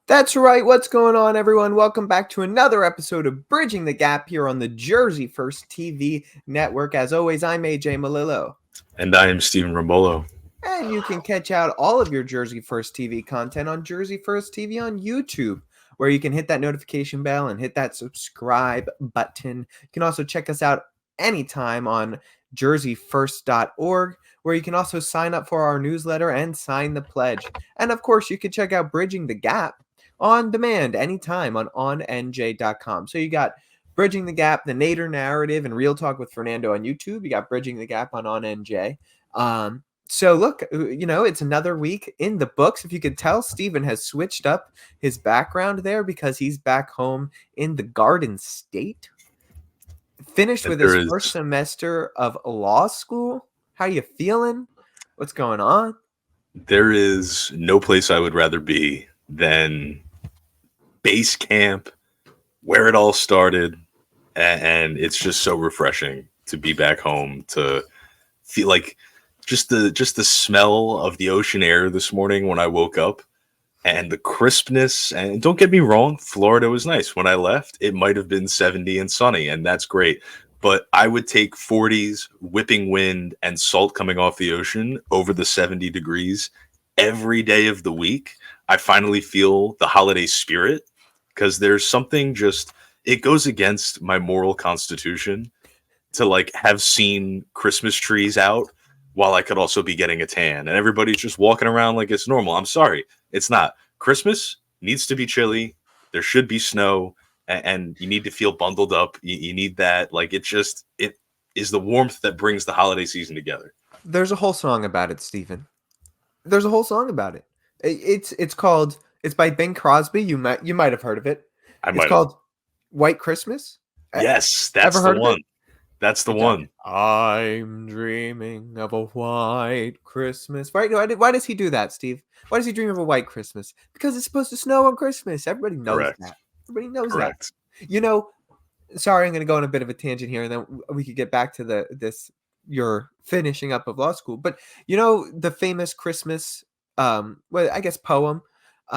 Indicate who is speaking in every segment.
Speaker 1: That's right. What's going on, everyone? Welcome back to another episode of Bridging the Gap here on the Jersey First TV network. As always, I'm AJ Malillo.
Speaker 2: And I am Stephen Rombolo.
Speaker 1: And you can catch out all of your Jersey First TV content on Jersey First TV on YouTube, where you can hit that notification bell and hit that subscribe button. You can also check us out anytime on jerseyfirst.org, where you can also sign up for our newsletter and sign the pledge. And of course, you can check out Bridging the Gap on demand anytime on onnj.com. So you got Bridging the Gap, the Nader narrative, and Real Talk with Fernando on YouTube. You got Bridging the Gap on OnNJ. So look, it's another week in the books. If you could tell, Stephen has switched up his background there because he's back home in the Garden State. Finished with his first semester of law school. How you feeling? What's going on?
Speaker 2: There is no place I would rather be than base camp, where it all started, and it's just so refreshing to be back home, to feel like just the smell of the ocean air this morning when I woke up, and the crispness. And don't get me wrong, Florida was nice. When I left, it might have been 70 and sunny, and that's great. But I would take 40s, whipping wind, and salt coming off the ocean over the 70 degrees every day of the week. I finally feel the holiday spirit, because there's something it goes against my moral constitution to have seen Christmas trees out while I could also be getting a tan, and everybody's just walking around like it's normal. I'm sorry, it's not. Christmas needs to be chilly. There should be snow, and you need to feel bundled up. You need that. It is the warmth that brings the holiday season together.
Speaker 1: There's a whole song about it, Stephen. There's a whole song about it. It's by Bing Crosby. You might have heard of it. It's called White Christmas.
Speaker 2: Yes, that's the one. That's the one.
Speaker 1: I'm dreaming of a white Christmas. Right? Why does he do that, Steve? Why does he dream of a white Christmas? Because it's supposed to snow on Christmas. Everybody knows that. Everybody knows that. Sorry, I'm going to go on a bit of a tangent here, and then we could get back to your finishing up of law school. But the famous Christmas, poem,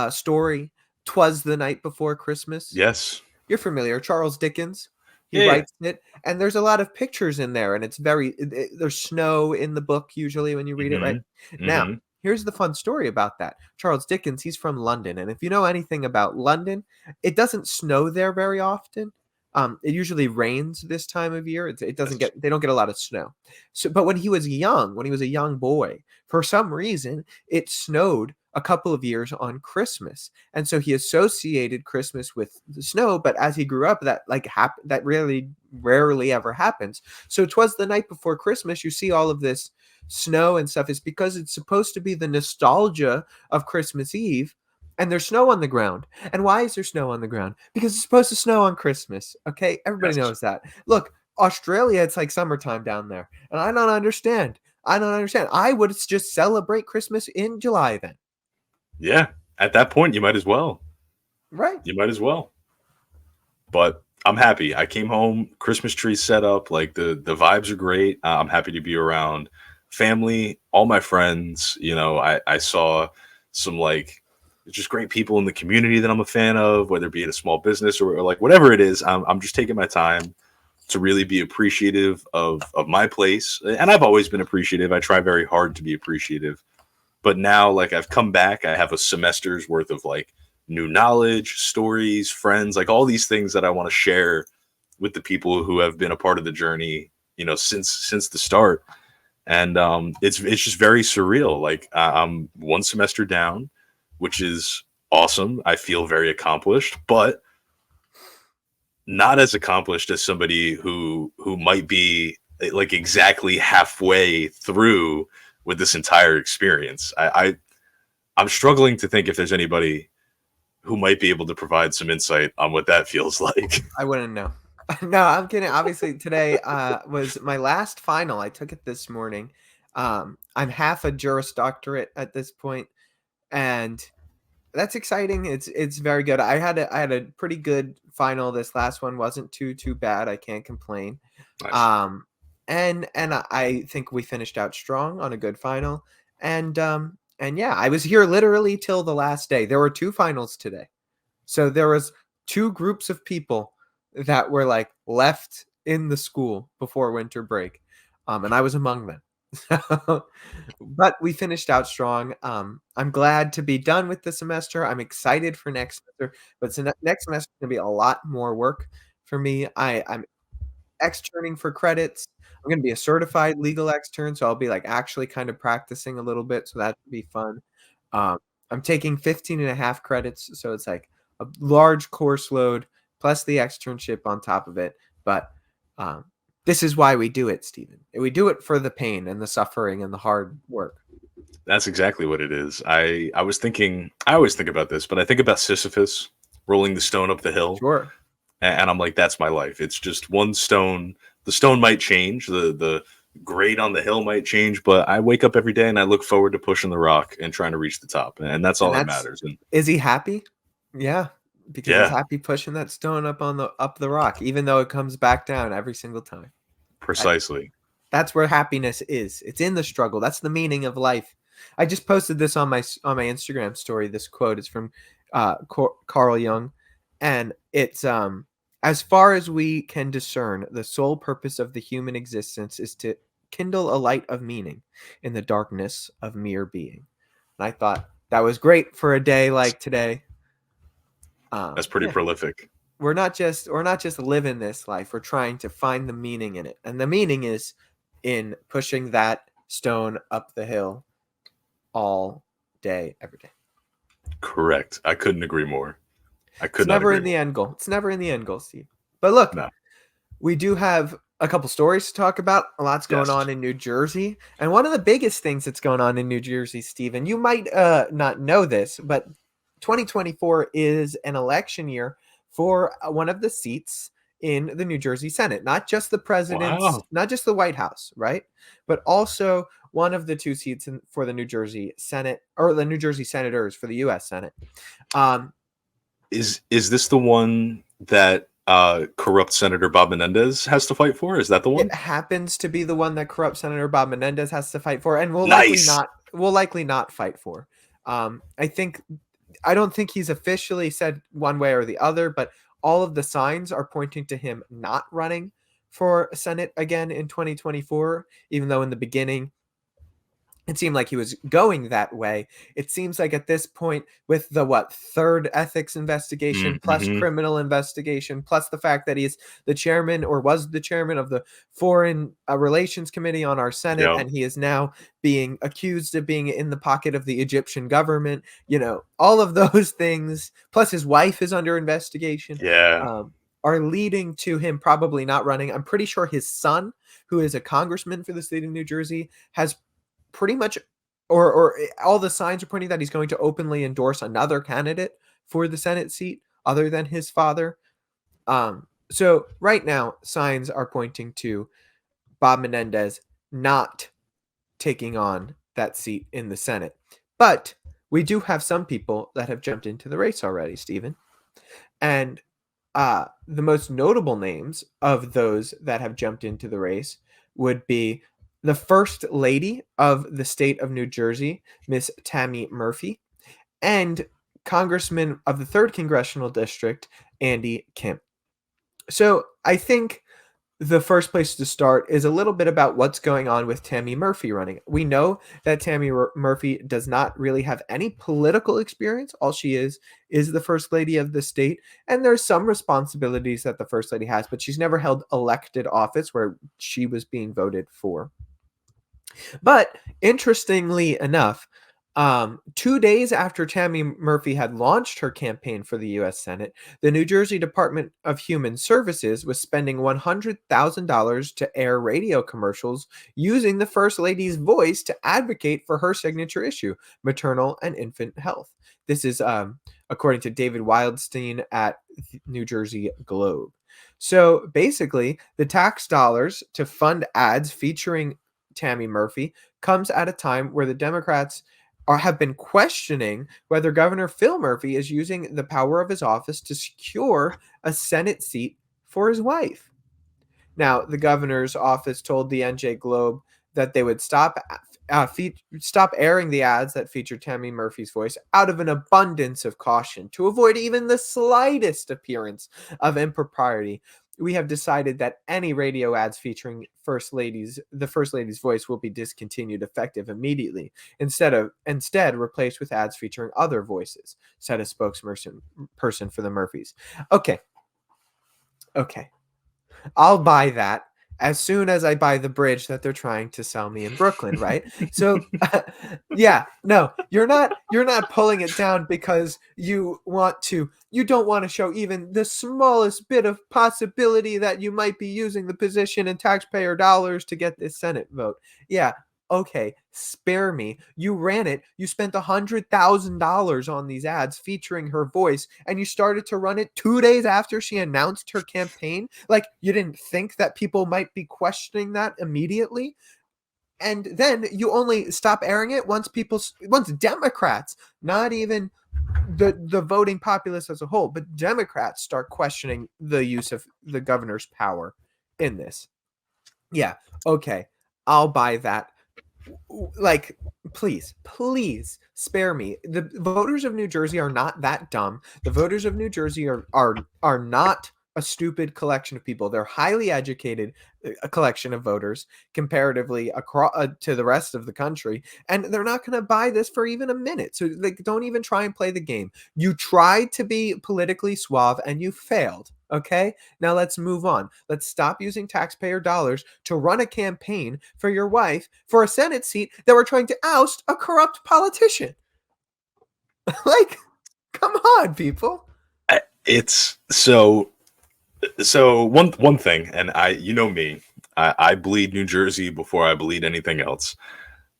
Speaker 1: story, "'Twas the Night Before Christmas."
Speaker 2: Yes.
Speaker 1: You're familiar. Charles Dickens. He writes it, and there's a lot of pictures in there, and it's there's snow in the book usually when you read it, right? Mm-hmm. Now, here's the fun story about that. Charles Dickens, he's from London, and if you know anything about London, it doesn't snow there very often. It usually rains this time of year. They don't get a lot of snow. So, but when he was a young boy, for some reason, it snowed a couple of years on Christmas, and so he associated Christmas with the snow. But as he grew up, that really rarely ever happens. So "'Twas the Night Before Christmas," you see all of this snow and stuff, is because it's supposed to be the nostalgia of Christmas Eve. And there's snow on the ground. And why is there snow on the ground? Because it's supposed to snow on Christmas. Okay, everybody knows that. Look, Australia, it's like summertime down there, and I don't understand. I would just celebrate Christmas in July then.
Speaker 2: Yeah, at that point, you might as well.
Speaker 1: Right.
Speaker 2: You might as well. But I'm happy. I came home, Christmas tree set up. Like the vibes are great. I'm happy to be around family, all my friends. I saw some just great people in the community that I'm a fan of, whether it be in a small business or whatever it is. I'm just taking my time to really be appreciative of my place. And I've always been appreciative. I try very hard to be appreciative. But now, I've come back, I have a semester's worth of new knowledge, stories, friends, all these things that I want to share with the people who have been a part of the journey, since the start. And it's just very surreal. I'm one semester down, which is awesome. I feel very accomplished, but not as accomplished as somebody who might be exactly halfway through with this entire experience. I'm struggling to think if there's anybody who might be able to provide some insight on what that feels like.
Speaker 1: I wouldn't know. No, I'm kidding. Obviously, today was my last final. I took it this morning. I'm half a Juris Doctorate at this point, and that's exciting. It's very good. I had a pretty good final. This last one wasn't too bad. I can't complain. Nice. And I think we finished out strong on a good final. And yeah, I was here literally till the last day. There were 2 finals today. So there was two groups of people that were like left in the school before winter break, and I was among them. But we finished out strong. I'm glad to be done with the semester. I'm excited for next semester, but next semester is gonna be a lot more work for me. I'm externing for credits. I'm gonna be a certified legal extern, so I'll be like actually kind of practicing a little bit, so that should be fun. Um, I'm taking 15 and a half credits, so it's like a large course load plus the externship on top of it. But um, this is why we do it, Stephen. We do it for the pain and the suffering and the hard work.
Speaker 2: That's exactly what it is. I was thinking. I always think about this, but I think about Sisyphus rolling the stone up the hill,
Speaker 1: Sure.
Speaker 2: and I'm like, that's my life. It's just one stone. The stone might change. The grade on the hill might change, but I wake up every day and I look forward to pushing the rock and trying to reach the top, and that's all
Speaker 1: And
Speaker 2: that
Speaker 1: that's
Speaker 2: matters. And
Speaker 1: is he happy? Yeah, because he's
Speaker 2: yeah,
Speaker 1: happy pushing that stone up the rock, even though it comes back down every single time. That,
Speaker 2: precisely.
Speaker 1: that's where happiness is. It's in the struggle. That's the meaning of life. I just posted this on my Instagram story. This quote is from Carl Jung, and it's as far as we can discern, the sole purpose of the human existence is to kindle a light of meaning in the darkness of mere being. And I thought that was great for a day like today.
Speaker 2: That's pretty
Speaker 1: Yeah,
Speaker 2: prolific.
Speaker 1: we're not just living this life. We're trying to find the meaning in it, and the meaning is in pushing that stone up the hill all day, every day.
Speaker 2: Correct. I couldn't agree more. I
Speaker 1: It's
Speaker 2: could not
Speaker 1: never
Speaker 2: agree
Speaker 1: in the
Speaker 2: more.
Speaker 1: end goal. It's never in the end goal, Steve. But look,
Speaker 2: No.
Speaker 1: we do have a couple stories to talk about. A lot's going
Speaker 2: Yes.
Speaker 1: on in New Jersey. And one of the biggest things that's going on in New Jersey, Stephen, you might not know this, but 2024 is an election year for one of the seats in the New Jersey Senate. Not just the president's,
Speaker 2: Wow.
Speaker 1: not just the White House, right? But also one of the two seats for the New Jersey Senate, or the New Jersey Senators for the U.S. Senate.
Speaker 2: Is this the one that corrupt Senator Bob Menendez has to fight for? Is that the one?
Speaker 1: It happens to be the one that corrupt Senator Bob Menendez has to fight for, and
Speaker 2: Nice.
Speaker 1: will likely not fight for. I don't think he's officially said one way or the other, but all of the signs are pointing to him not running for Senate again in 2024, even though in the beginning it seemed like he was going that way. It seems like at this point, with the third ethics investigation plus
Speaker 2: Mm-hmm.
Speaker 1: criminal investigation, plus the fact that he's the chairman or was the chairman of the Foreign Relations Committee on our Senate,
Speaker 2: Yep.
Speaker 1: and he is now being accused of being in the pocket of the Egyptian government. All of those things, plus his wife is under investigation.
Speaker 2: Yeah.
Speaker 1: Are leading to him probably not running. I'm pretty sure his son, who is a congressman for the state of New Jersey, has pretty much or all the signs are pointing that he's going to openly endorse another candidate for the Senate seat other than his father. So right now, signs are pointing to Bob Menendez not taking on that seat in the Senate. But we do have some people that have jumped into the race already, Stephen. And the most notable names of those that have jumped into the race would be the First Lady of the state of New Jersey, Miss Tammy Murphy, and Congressman of the 3rd Congressional District, Andy Kim. So I think the first place to start is a little bit about what's going on with Tammy Murphy running. We know that Tammy Murphy does not really have any political experience. All she is the first lady of the state, and there's some responsibilities that the first lady has, but she's never held elected office where she was being voted for. But interestingly enough, 2 days after Tammy Murphy had launched her campaign for the U.S. Senate, the New Jersey Department of Human Services was spending $100,000 to air radio commercials using the First Lady's voice to advocate for her signature issue, maternal and infant health. This is according to David Wildstein at New Jersey Globe. So basically, the tax dollars to fund ads featuring Tammy Murphy comes at a time where the Democrats have been questioning whether Governor Phil Murphy is using the power of his office to secure a Senate seat for his wife. Now, the governor's office told the NJ Globe that they would stop stop airing the ads that feature Tammy Murphy's voice out of an abundance of caution to avoid even the slightest appearance of impropriety. We have decided that any radio ads featuring the first lady's voice will be discontinued effective immediately, instead replaced with ads featuring other voices, said a spokesperson for the Murphys. Okay. I'll buy that as soon as I buy the bridge that they're trying to sell me in Brooklyn, right? So yeah, no, you're not pulling it down because you don't want to show even the smallest bit of possibility that you might be using the position and taxpayer dollars to get this Senate vote. Yeah, okay, spare me. You ran it. You spent $100,000 on these ads featuring her voice, and you started to run it 2 days after she announced her campaign. Like, you didn't think that people might be questioning that immediately? And then you only stop airing it once Democrats, not even the voting populace as a whole, but Democrats start questioning the use of the governor's power in this. Yeah, okay, I'll buy that. Like, please spare me. The voters of New Jersey are not that dumb. The voters of New Jersey are not a stupid collection of people. They're highly educated, a collection of voters comparatively across to the rest of the country, and they're not going to buy this for even a minute. So, like, don't even try and play the game. You tried to be politically suave and you failed. Okay, now let's move on. Let's stop using taxpayer dollars to run a campaign for your wife for a Senate seat that we're trying to oust a corrupt politician. Like, come on, people.
Speaker 2: It's so one thing, and you know me, I bleed New Jersey before I bleed anything else.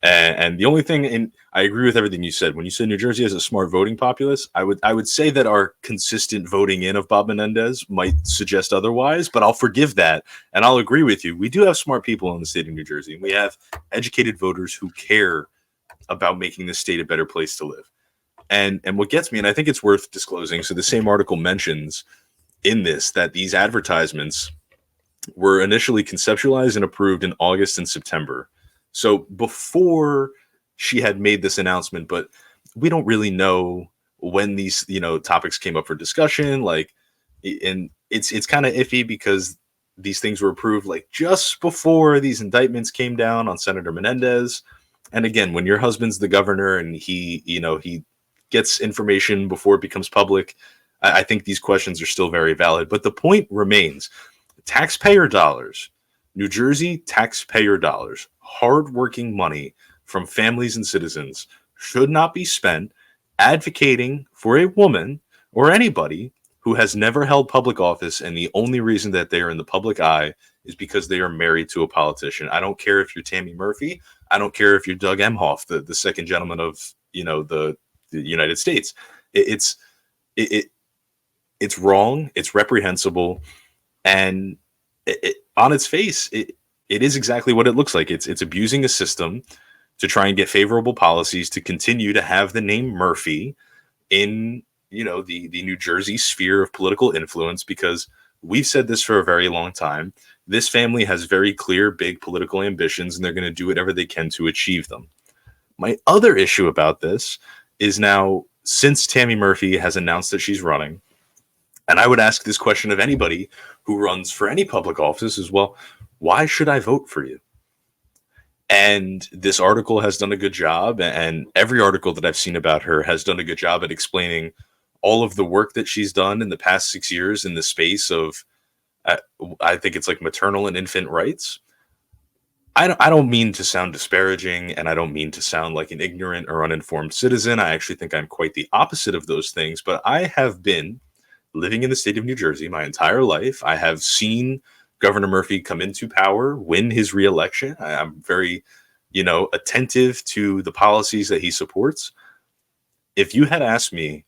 Speaker 2: And the only thing, and I agree with everything you said. When you said New Jersey has a smart voting populace, I would say that our consistent voting in of Bob Menendez might suggest otherwise, but I'll forgive that, and I'll agree with you. We do have smart people in the state of New Jersey. We have educated voters who care about making this state a better place to live. And what gets me, and I think it's worth disclosing, so the same article mentions in this that these advertisements were initially conceptualized and approved in August and September. So before she had made this announcement, but we don't really know when these, topics came up for discussion. Like, and it's kind of iffy because these things were approved like just before these indictments came down on Senator Menendez. And again, when your husband's the governor and he gets information before it becomes public, I think these questions are still very valid. But the point remains, taxpayer dollars, New Jersey taxpayer dollars, hardworking money from families and citizens should not be spent advocating for a woman or anybody who has never held public office, and the only reason that they are in the public eye is because they are married to a politician. I don't care if you're Tammy Murphy. I don't care if you're Doug Emhoff, the second gentleman of the United States. It's wrong. It's reprehensible, and on its face, it is exactly what it looks like. It's abusing a system to try and get favorable policies to continue to have the name Murphy in the New Jersey sphere of political influence, because we've said this for a very long time. This family has very clear, big political ambitions, and they're going to do whatever they can to achieve them. My other issue about this is now, since Tammy Murphy has announced that she's running, and I would ask this question of anybody who runs for any public office as well, why should I vote for you? And this article has done a good job, and every article that I've seen about her has done a good job at explaining all of the work that she's done in the past 6 years in the space of, I think it's like maternal and infant rights. I don't mean to sound disparaging, and I don't mean to sound like an ignorant or uninformed citizen. I actually think I'm quite the opposite of those things, but I have been living in the state of New Jersey my entire life. I have seen Governor Murphy come into power, win his reelection. I'm very, attentive to the policies that he supports. If you had asked me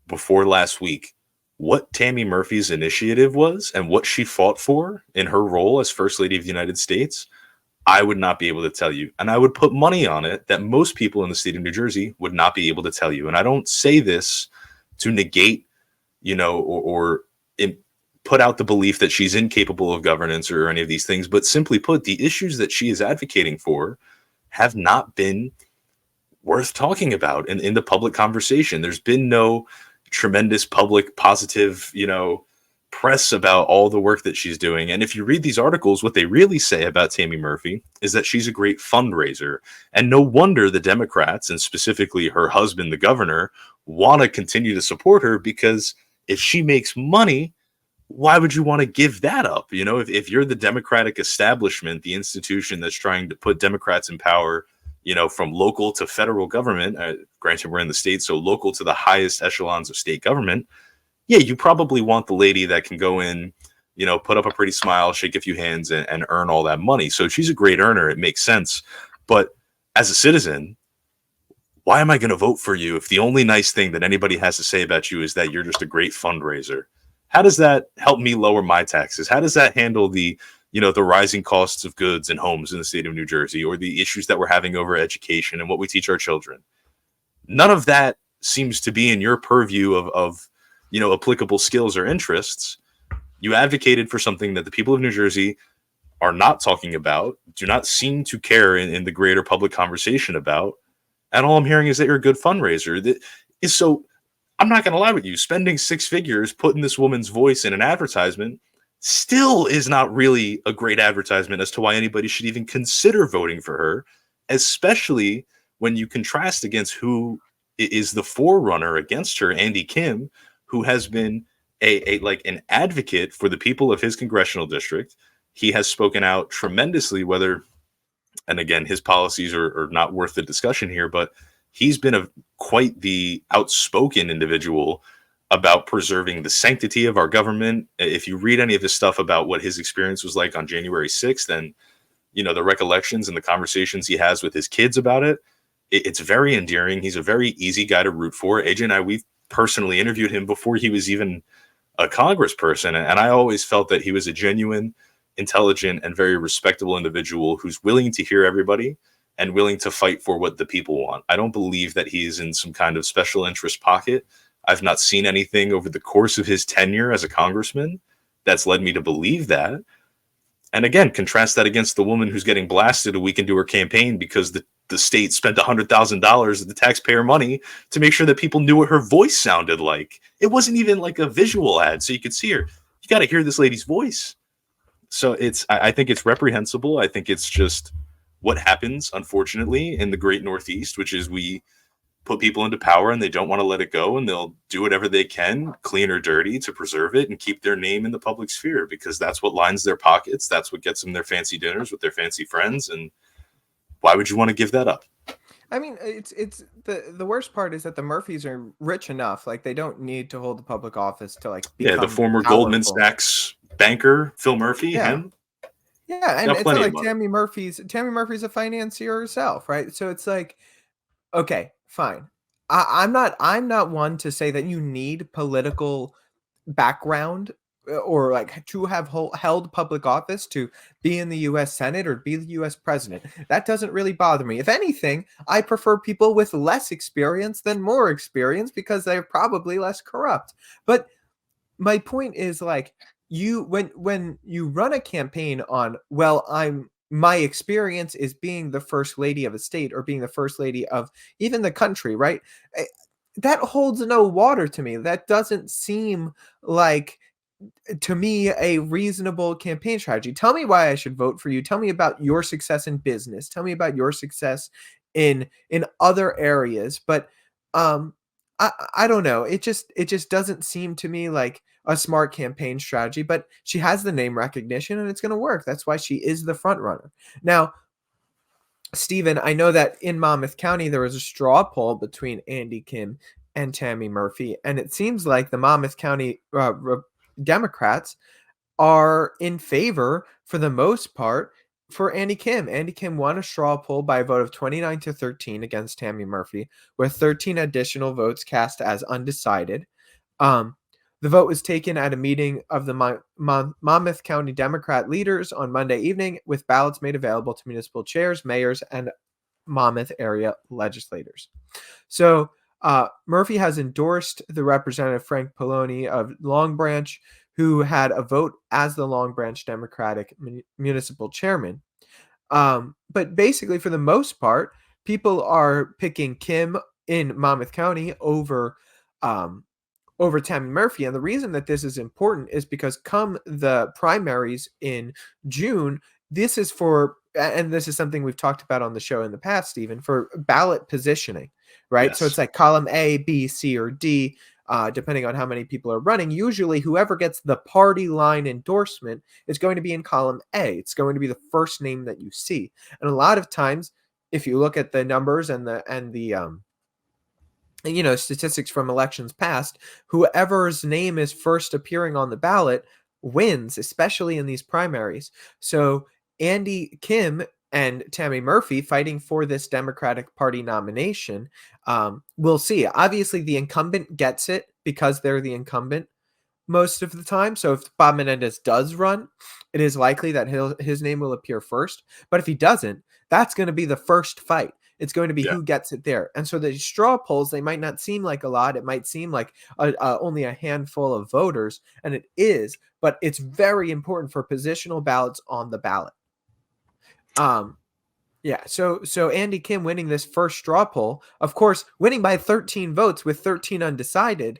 Speaker 2: before last week what Tammy Murphy's initiative was and what she fought for in her role as First Lady of the United States, I would not be able to tell you. And I would put money on it that most people in the state of New Jersey would not be able to tell you. And I don't say this to negate, or put out the belief that she's incapable of governance or any of these things, but simply put, the issues that she is advocating for, have not been worth talking about in the public conversation. There's been no tremendous public positive, press about all the work that she's doing. And if you read these articles, what they really say about Tammy Murphy is that she's a great fundraiser. And no wonder the Democrats, and specifically her husband, the governor, want to continue to support her, because if she makes money, why would you want to give that up? If you're the Democratic establishment, the institution that's trying to put Democrats in power, from local to federal government, granted we're in the state, so local to the highest echelons of state government, yeah, you probably want the lady that can go in, put up a pretty smile, shake a few hands, and earn all that money. So she's a great earner. It makes sense. But as a citizen, why am I going to vote for you if the only nice thing that anybody has to say about you is that you're just a great fundraiser? How does that help me lower my taxes? How does that handle the rising costs of goods and homes in the state of New Jersey, or the issues that we're having over education and what we teach our children? None of that seems to be in your purview of applicable skills or interests. You advocated for something that the people of New Jersey are not talking about, do not seem to care in the greater public conversation about. And all I'm hearing is that you're a good fundraiser. So I'm not going to lie with you. Spending six figures putting this woman's voice in an advertisement still is not really a great advertisement as to why anybody should even consider voting for her, especially when you contrast against who is the forerunner against her, Andy Kim, who has been an advocate for the people of his congressional district. He has spoken out tremendously, and again, his policies are not worth the discussion here, but he's been quite the outspoken individual about preserving the sanctity of our government. If you read any of his stuff about what his experience was like on January 6th, and the recollections and the conversations he has with his kids about it, it's very endearing. He's a very easy guy to root for. AJ and I, we've personally interviewed him before he was even a congressperson, and I always felt that he was a genuine, intelligent, and very respectable individual who's willing to hear everybody and willing to fight for what the people want. I don't believe that he's in some kind of special interest pocket. I've not seen anything over the course of his tenure as a congressman that's led me to believe that. And again, contrast that against the woman who's getting blasted a week into her campaign because the state spent $100,000 of the taxpayer money to make sure that people knew what her voice sounded like. It wasn't even like a visual ad so you could see her. You got to hear this lady's voice. So I think it's reprehensible. I think it's just what happens, unfortunately, in the great Northeast, which is we put people into power and they don't want to let it go, and they'll do whatever they can, clean or dirty, to preserve it and keep their name in the public sphere, because that's what lines their pockets. That's what gets them their fancy dinners with their fancy friends. And why would you want to give that up?
Speaker 1: I mean, it's the worst part is that the Murphys are rich enough, like they don't need to hold the public office to become
Speaker 2: the former
Speaker 1: powerful.
Speaker 2: Goldman Sachs banker Phil Murphy, him.
Speaker 1: Yeah, and it's not like Tammy Murphy's a financier herself, right? So it's like, okay, fine. I'm not one to say that you need political background or to have held public office to be in the U.S. Senate or be the U.S. president. That doesn't really bother me. If anything, I prefer people with less experience than more experience because they're probably less corrupt. But my point is when you run a campaign on, my experience is being the first lady of a state or being the first lady of even the country, right? That holds no water to me. That doesn't seem like, to me, a reasonable campaign strategy. Tell me why I should vote for you. Tell me about your success in business. Tell me about your success in other areas. But I don't know. It just doesn't seem to me like a smart campaign strategy, but she has the name recognition and it's going to work. That's why she is the front runner. Now, Stephen, I know that in Monmouth County, there was a straw poll between Andy Kim and Tammy Murphy, and it seems like the Monmouth County Democrats are in favor, for the most part, for Andy Kim. Andy Kim won a straw poll by a vote of 29-13 against Tammy Murphy, with 13 additional votes cast as undecided. The vote was taken at a meeting of the Monmouth County Democrat leaders on Monday evening, with ballots made available to municipal chairs, mayors, and Monmouth area legislators. So Murphy has endorsed the Representative Frank Pallone of Long Branch, who had a vote as the Long Branch Democratic municipal chairman. But basically, for the most part, people are picking Kim in Monmouth County um, over Tammy Murphy. And the reason that this is important is because come the primaries in June, this is for, and this is something we've talked about on the show in the past, Stephen, for ballot positioning, right? So
Speaker 2: Yes.
Speaker 1: it's like column A, B, C, or D, depending on how many people are running. Usually, whoever gets the party line endorsement is going to be in column A. It's going to be the first name that you see. And a lot of times, if you look at the numbers and the statistics from elections past, whoever's name is first appearing on the ballot wins, especially in these primaries. So Andy Kim and Tammy Murphy fighting for this Democratic Party nomination. We'll see. Obviously, the incumbent gets it because they're the incumbent most of the time. So if Bob Menendez does run, it is likely that his name will appear first. But if he doesn't, that's going to be the first fight. It's going to be
Speaker 2: Yeah.
Speaker 1: who gets it there. And so the straw polls, they might not seem like a lot. It might seem like only a handful of voters, and it is, but it's very important for positional ballots on the ballot. Yeah, so Andy Kim winning this first straw poll, of course, winning by 13 votes with 13 undecided,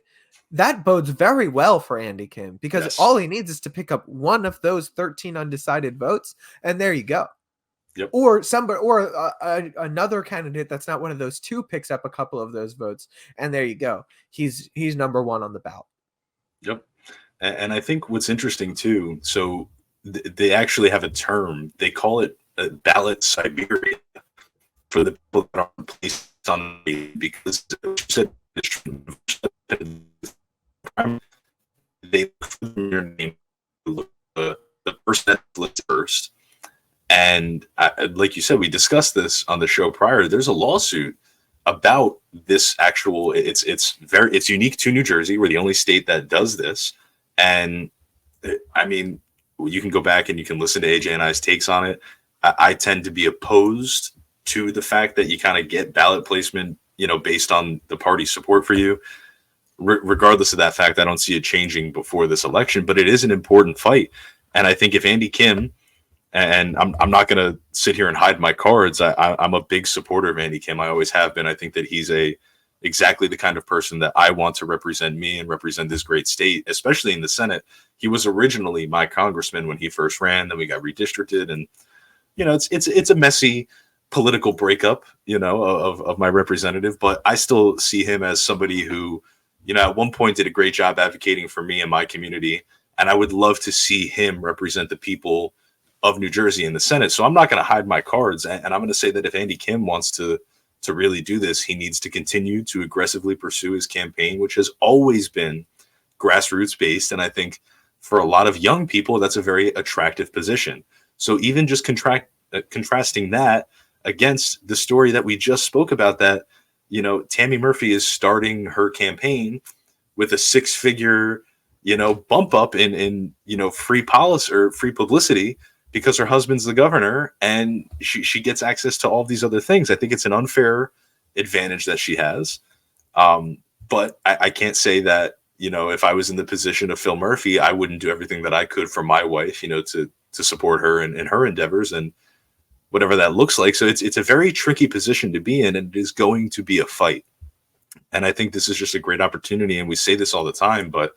Speaker 1: that bodes very well for Andy Kim because
Speaker 2: Yes.
Speaker 1: all he needs is to pick up one of those 13 undecided votes, and there you go.
Speaker 2: Yep.
Speaker 1: Or somebody, or another candidate that's not one of those two picks up a couple of those votes, and there you go. He's number one on the ballot.
Speaker 2: Yep. And I think what's interesting too, so they actually have a term. They call it ballot Siberia for the people that are placed on the, because they put your name, the person that's listed first. And like you said, we discussed this on the show prior. There's a lawsuit about this actual. It's unique to New Jersey. We're the only state that does this. And I mean, you can go back and you can listen to AJ and I's takes on it. I tend to be opposed to the fact that you kind of get ballot placement, based on the party's support for you. Regardless of that fact, I don't see it changing before this election, but it is an important fight. And I think if Andy Kim, and I'm not going to sit here and hide my cards, I'm a big supporter of Andy Kim. I always have been. I think that he's exactly the kind of person that I want to represent me and represent this great state, especially in the Senate. He was originally my congressman when he first ran. Then we got redistricted, and it's a messy political breakup, of my representative. But I still see him as somebody who, at one point did a great job advocating for me and my community, and I would love to see him represent the people of New Jersey in the Senate. So I'm not going to hide my cards, and I'm going to say that if Andy Kim wants to really do this, he needs to continue to aggressively pursue his campaign, which has always been grassroots based. And I think for a lot of young people, that's a very attractive position. So even just contrasting that against the story that we just spoke about, that, Tammy Murphy is starting her campaign with a 6-figure, bump up in free policy or free publicity, because her husband's the governor and she gets access to all these other things. I think it's an unfair advantage that she has. But I can't say that, if I was in the position of Phil Murphy, I wouldn't do everything that I could for my wife, to support her in her endeavors and whatever that looks like. So it's a very tricky position to be in, and it is going to be a fight. And I think this is just a great opportunity. And we say this all the time, but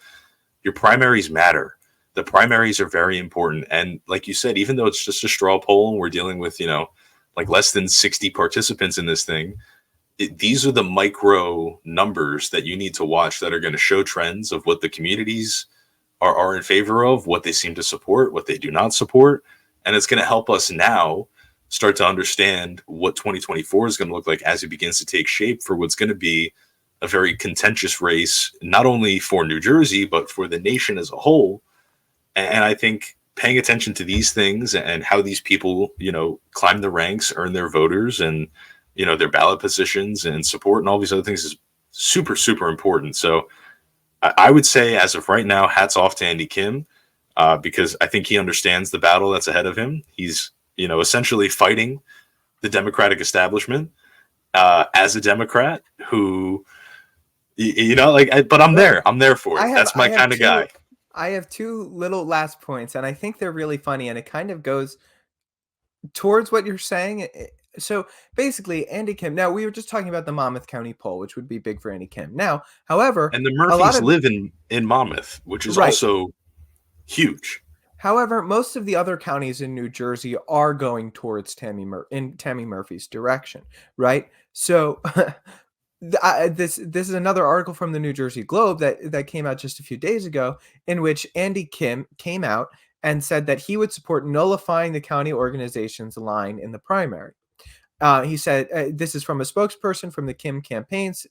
Speaker 2: your primaries matter. The primaries are very important. And like you said, even though it's just a straw poll and we're dealing with, like less than 60 participants in this thing, these are the micro numbers that you need to watch that are going to show trends of what the communities are in favor of, what they seem to support, what they do not support. And it's going to help us now start to understand what 2024 is going to look like as it begins to take shape for what's going to be a very contentious race, not only for New Jersey, but for the nation as a whole. And I think paying attention to these things and how these people, climb the ranks, earn their voters and, their ballot positions and support and all these other things is super, super important. So I would say as of right now, hats off to Andy Kim, because I think he understands the battle that's ahead of him. He's, essentially fighting the Democratic establishment as a Democrat who, but I'm there. I'm there for it. That's my kind of guy.
Speaker 3: I have two little last points, and I think they're really funny, and it kind of goes
Speaker 1: towards what you're saying, so basically, Andy Kim. Now we were just talking about the Monmouth County poll, which would be big for Andy Kim. Now, however,
Speaker 2: And the
Speaker 1: a lot
Speaker 2: Murphys
Speaker 1: of
Speaker 2: live in Monmouth, which is
Speaker 1: right.
Speaker 2: also huge.
Speaker 1: However, most of the other counties in New Jersey are going towards Tammy Murphy's direction, right? So this is another article from the New Jersey Globe that came out just a few days ago, in which Andy Kim came out and said that he would support nullifying the county organization's line in the primary. He said, this is from a spokesperson from the Kim campaigns,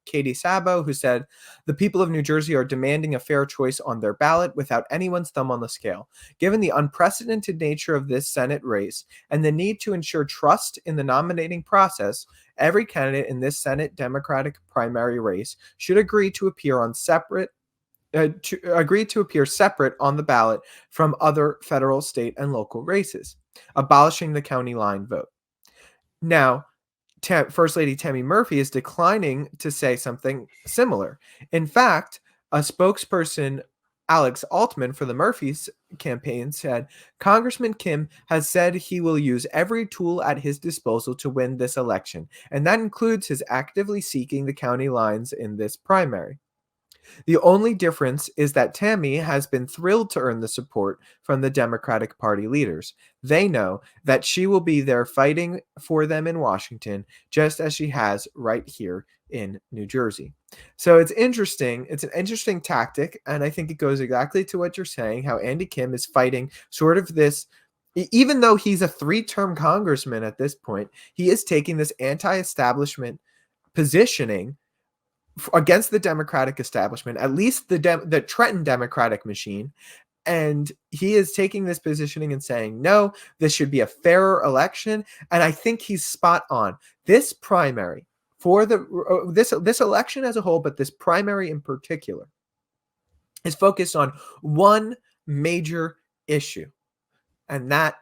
Speaker 1: Katie Sabo, who said, the people of New Jersey are demanding a fair choice on their ballot without anyone's thumb on the scale. Given the unprecedented nature of this Senate race and the need to ensure trust in the nominating process, every candidate in this Senate Democratic primary race should agree to appear separate on the ballot from other federal, state, and local races, abolishing the county line vote. Now, First Lady Tammy Murphy is declining to say something similar. In fact, a spokesperson, Alex Altman, for the Murphys campaign said, Congressman Kim has said he will use every tool at his disposal to win this election, and that includes his actively seeking the county lines in this primary. The only difference is that Tammy has been thrilled to earn the support from the Democratic Party leaders. They know that she will be there fighting for them in Washington, just as she has right here in New Jersey. So it's interesting. It's an interesting tactic, and I think it goes exactly to what you're saying, how Andy Kim is fighting sort of this. Even though he's a 3-term congressman at this point, he is taking this anti-establishment positioning against the Democratic establishment, at least the Trenton Democratic machine. And he is taking this positioning and saying, no, this should be a fairer election. And I think he's spot on. This primary for this election as a whole, but this primary in particular, is focused on one major issue, and that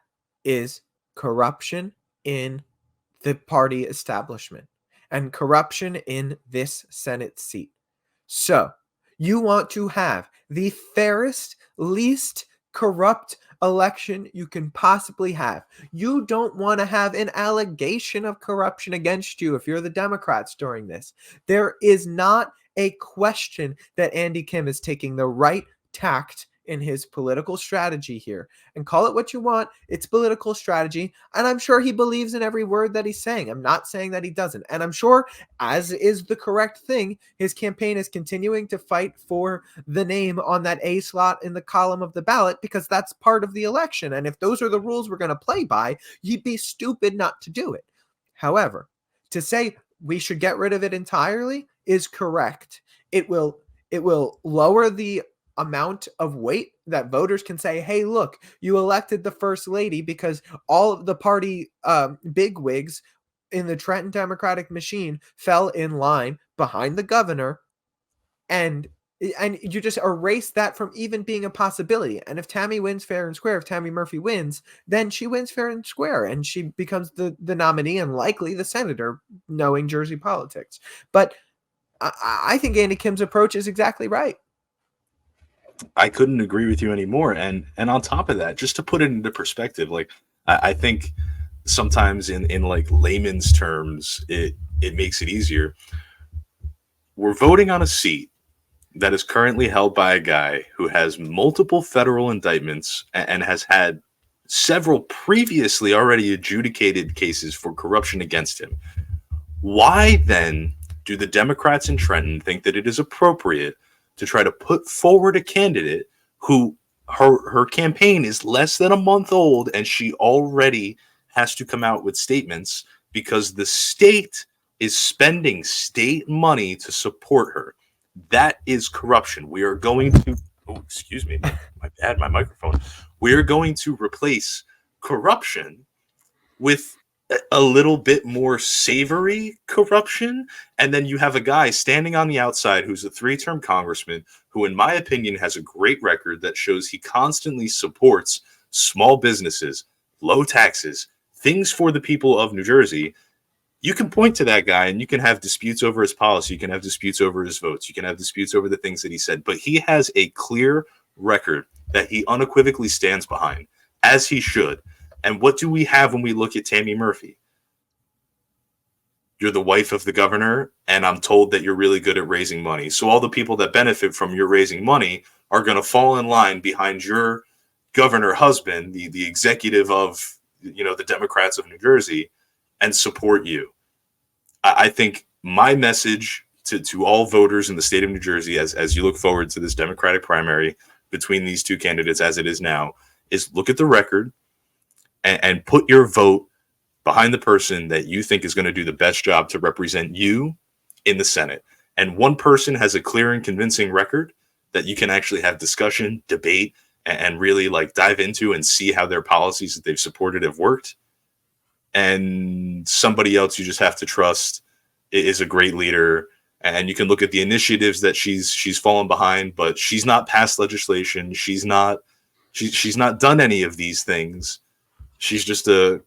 Speaker 1: is corruption in the party establishment and corruption in this Senate seat. So you want to have the fairest, least corrupt election you can possibly have. You don't want to have an allegation of corruption against you if you're the Democrats during this. There is not a question that Andy Kim is taking the right tact in his political strategy here. And call it what you want, it's political strategy, and I'm sure he believes in every word that he's saying. I'm not saying that he doesn't. And I'm sure, as is the correct thing, his campaign is continuing to fight for the name on that A slot in the column of the ballot, because that's part of the election. And if those are the rules we're going to play by, you'd be stupid not to do it. However, to say we should get rid of it entirely is correct. It will lower the amount of weight that voters can say, hey, look, you elected the first lady, because all of the party bigwigs in the Trenton Democratic machine fell in line behind the governor, and you just erase that from even being a possibility. And if Tammy wins fair and square, if Tammy Murphy wins, then she wins fair and square, and she becomes the nominee and likely the senator, knowing Jersey politics. But I think Andy Kim's approach is exactly right.
Speaker 2: I couldn't agree with you anymore. And on top of that, just to put it into perspective, like I think sometimes in like layman's terms, it makes it easier. We're voting on a seat that is currently held by a guy who has multiple federal indictments and has had several previously already adjudicated cases for corruption against him. Why then do the Democrats in Trenton think that it is appropriate to try to put forward a candidate who her campaign is less than a month old and she already has to come out with statements because the state is spending state money to support her? That is corruption. We are going to, excuse me, my bad, my microphone. We are going to replace corruption with a little bit more savory corruption. And then you have a guy standing on the outside who's a 3-term congressman who, in my opinion, has a great record that shows he constantly supports small businesses, low taxes, things for the people of New Jersey. You can point to that guy and you can have disputes over his policy. You can have disputes over his votes. You can have disputes over the things that he said. But he has a clear record that he unequivocally stands behind, as he should. And what do we have when we look at Tammy Murphy? You're the wife of the governor, and I'm told that you're really good at raising money. So all the people that benefit from your raising money are going to fall in line behind your governor husband, the executive of, the Democrats of New Jersey, and support you. I think my message to all voters in the state of New Jersey, as you look forward to this Democratic primary between these two candidates as it is now, is look at the record and put your vote behind the person that you think is going to do the best job to represent you in the Senate. And one person has a clear and convincing record that you can actually have discussion, debate, and really like dive into and see how their policies that they've supported have worked. And somebody else you just have to trust is a great leader. And you can look at the initiatives that she's fallen behind, but she's not passed legislation. She's not done any of these things. She's just a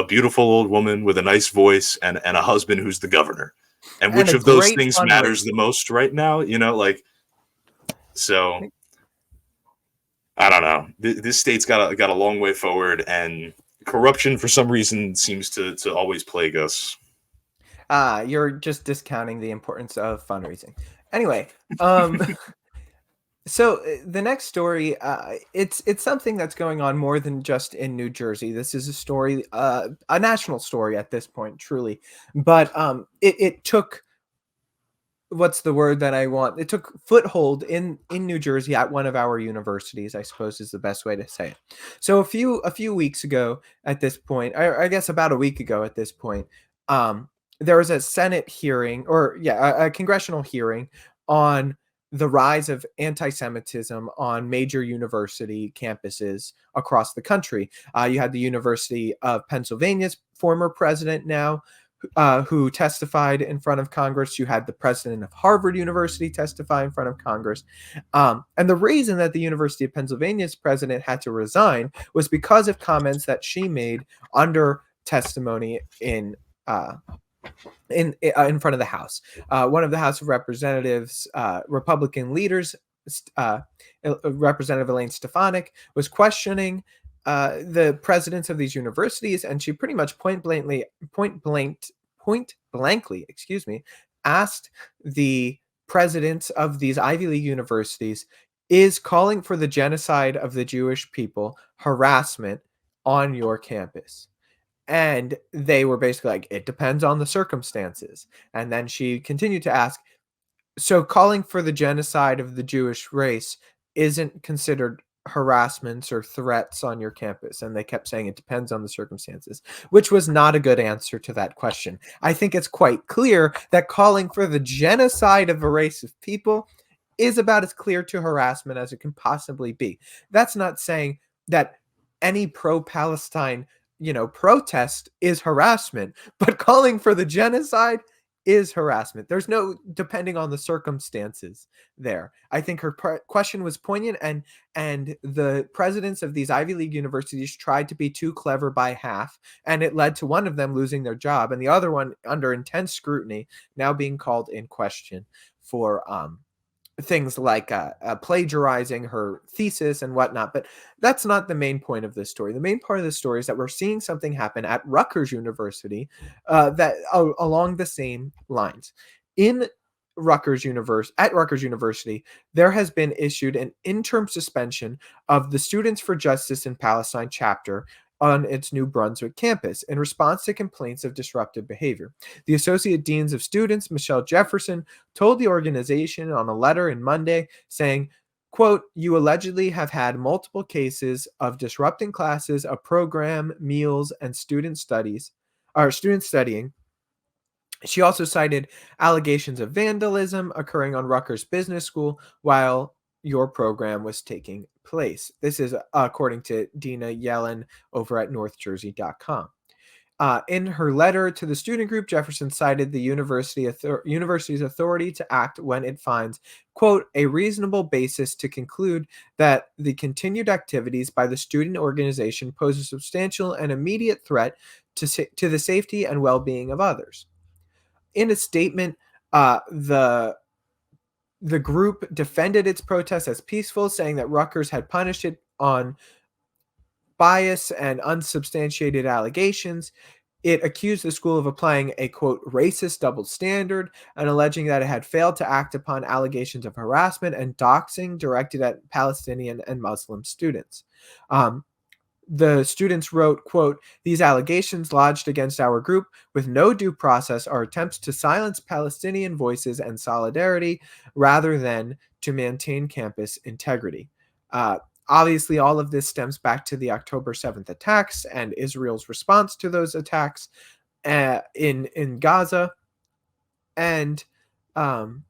Speaker 2: beautiful old woman with a nice voice and a husband who's the governor. And which of those things matters the most right now? So I don't know. This state's got a long way forward, and corruption for some reason seems to always plague us.
Speaker 1: You're just discounting the importance of fundraising. Anyway, so the next story, it's something that's going on more than just in New Jersey. This is a story, a national story at this point, truly. But it took, what's the word that I want? It took foothold in New Jersey at one of our universities, I suppose is the best way to say it. So a few weeks ago at this point, I guess about a week ago at this point, there was a Senate hearing, a congressional hearing on the rise of anti-Semitism on major university campuses across the country. You had the University of Pennsylvania's former president now, who testified in front of Congress. You had the president of Harvard University testify in front of Congress. And the reason that the University of Pennsylvania's president had to resign was because of comments that she made under testimony in front of the House. One of the House of Representatives, Republican leaders, Representative Elaine Stefanik, was questioning the presidents of these universities, and she pretty much point blankly, asked the presidents of these Ivy League universities, is calling for the genocide of the Jewish people harassment on your campus? And they were basically like, it depends on the circumstances. And then she continued to ask, so calling for the genocide of the Jewish race isn't considered harassments or threats on your campus? And they kept saying it depends on the circumstances, which was not a good answer to that question. I think it's quite clear that calling for the genocide of a race of people is about as clear to harassment as it can possibly be. That's not saying that any pro-Palestine protest is harassment, but calling for the genocide is harassment. There's no depending on the circumstances there. I think her question was poignant, and the presidents of these Ivy League universities tried to be too clever by half, and it led to one of them losing their job and the other one under intense scrutiny now being called in question for things like plagiarizing her thesis and whatnot. But that's not the main point of this story. The main part of the story is that we're seeing something happen at Rutgers University that along the same lines. At Rutgers University, there has been issued an interim suspension of the Students for Justice in Palestine chapter on its New Brunswick campus in response to complaints of disruptive behavior. The Associate Deans of Students, Michelle Jefferson, told the organization on a letter in Monday saying, quote, "You allegedly have had multiple cases of disrupting classes, a program, meals, and student studying." She also cited allegations of vandalism occurring on Rutgers Business School while your program was taking place. This is according to Dina Yellen over at northjersey.com. In her letter to the student group, Jefferson cited the university's authority to act when it finds, quote, "a reasonable basis to conclude that the continued activities by the student organization pose a substantial and immediate threat to the safety and well-being of others." In a statement, the group defended its protest as peaceful, saying that Rutgers had punished it by bias and unsubstantiated allegations. It accused the school of applying a, quote, racist double standard and alleging that it had failed to act upon allegations of harassment and doxing directed at Palestinian and Muslim students. The students wrote, quote, these allegations lodged against our group with no due process are attempts to silence Palestinian voices and solidarity rather than to maintain campus integrity. Obviously, all of this stems back to the October 7th attacks and Israel's response to those attacks in Gaza. And on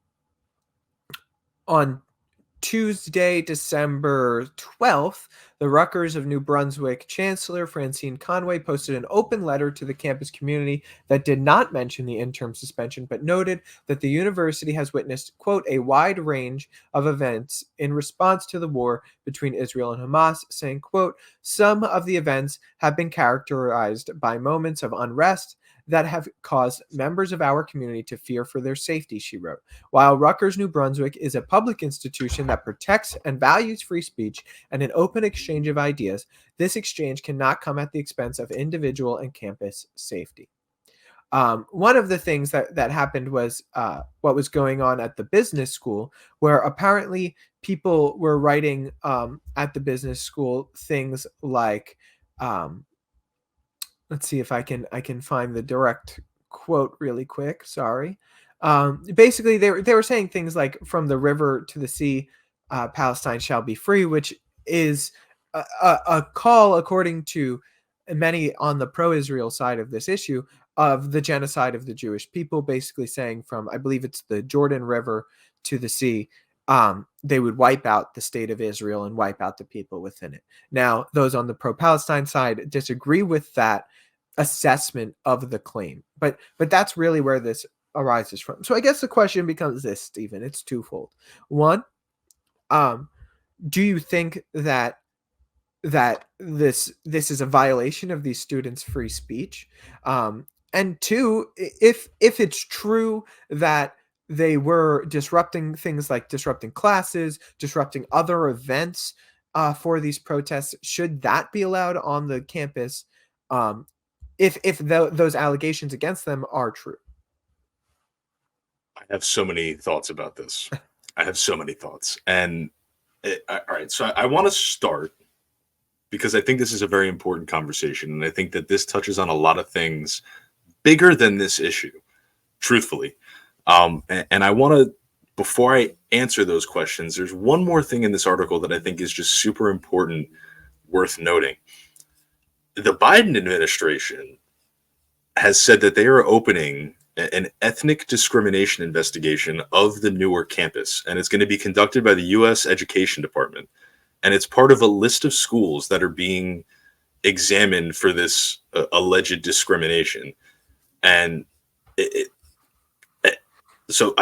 Speaker 1: Tuesday, December 12th, the Rutgers of New Brunswick Chancellor Francine Conway posted an open letter to the campus community that did not mention the interim suspension, but noted that the university has witnessed, quote, a wide range of events in response to the war between Israel and Hamas, saying, quote, some of the events have been characterized by moments of unrest that have caused members of our community to fear for their safety, she wrote. While Rutgers New Brunswick is a public institution that protects and values free speech and an open exchange of ideas, this exchange cannot come at the expense of individual and campus safety. One of the things that happened was what was going on at the business school, where apparently people were writing at the business school things like, let's see if I can find the direct quote really quick. Sorry. Basically, they were saying things like, "From the river to the sea, Palestine shall be free," which is a call, according to many on the pro-Israel side of this issue, of the genocide of the Jewish people. Basically, saying from, I believe it's the Jordan River to the sea, they would wipe out the state of Israel and wipe out the people within it. Now, those on the pro-Palestine side disagree with that assessment of the claim, but that's really where this arises from. So I guess the question becomes this, Stephen. It's twofold. One, do you think that this is a violation of these students' free speech? And two, if it's true that they were disrupting things like disrupting classes, disrupting other events for these protests, should that be allowed on the campus if those allegations against them are true?
Speaker 2: I have so many thoughts about this. I have so many thoughts. And all right, so I want to start because I think this is a very important conversation. And I think that this touches on a lot of things bigger than this issue, truthfully. And I want to, before I answer those questions, there's one more thing in this article that I think is just super important, worth noting. The Biden administration has said that they are opening an ethnic discrimination investigation of the Newark campus, and it's going to be conducted by the U.S. Education Department. And it's part of a list of schools that are being examined for this alleged discrimination. And so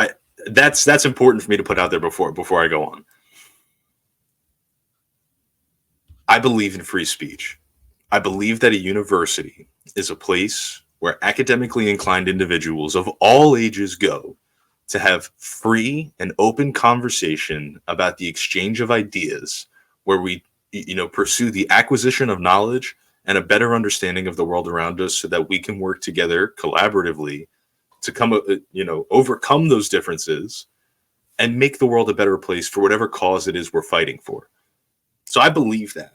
Speaker 2: that's important for me to put out there before I go on. I believe in free speech. I believe that a university is a place where academically inclined individuals of all ages go to have free and open conversation about the exchange of ideas, where we, pursue the acquisition of knowledge and a better understanding of the world around us so that we can work together collaboratively to overcome those differences and make the world a better place for whatever cause it is we're fighting for. So I believe that.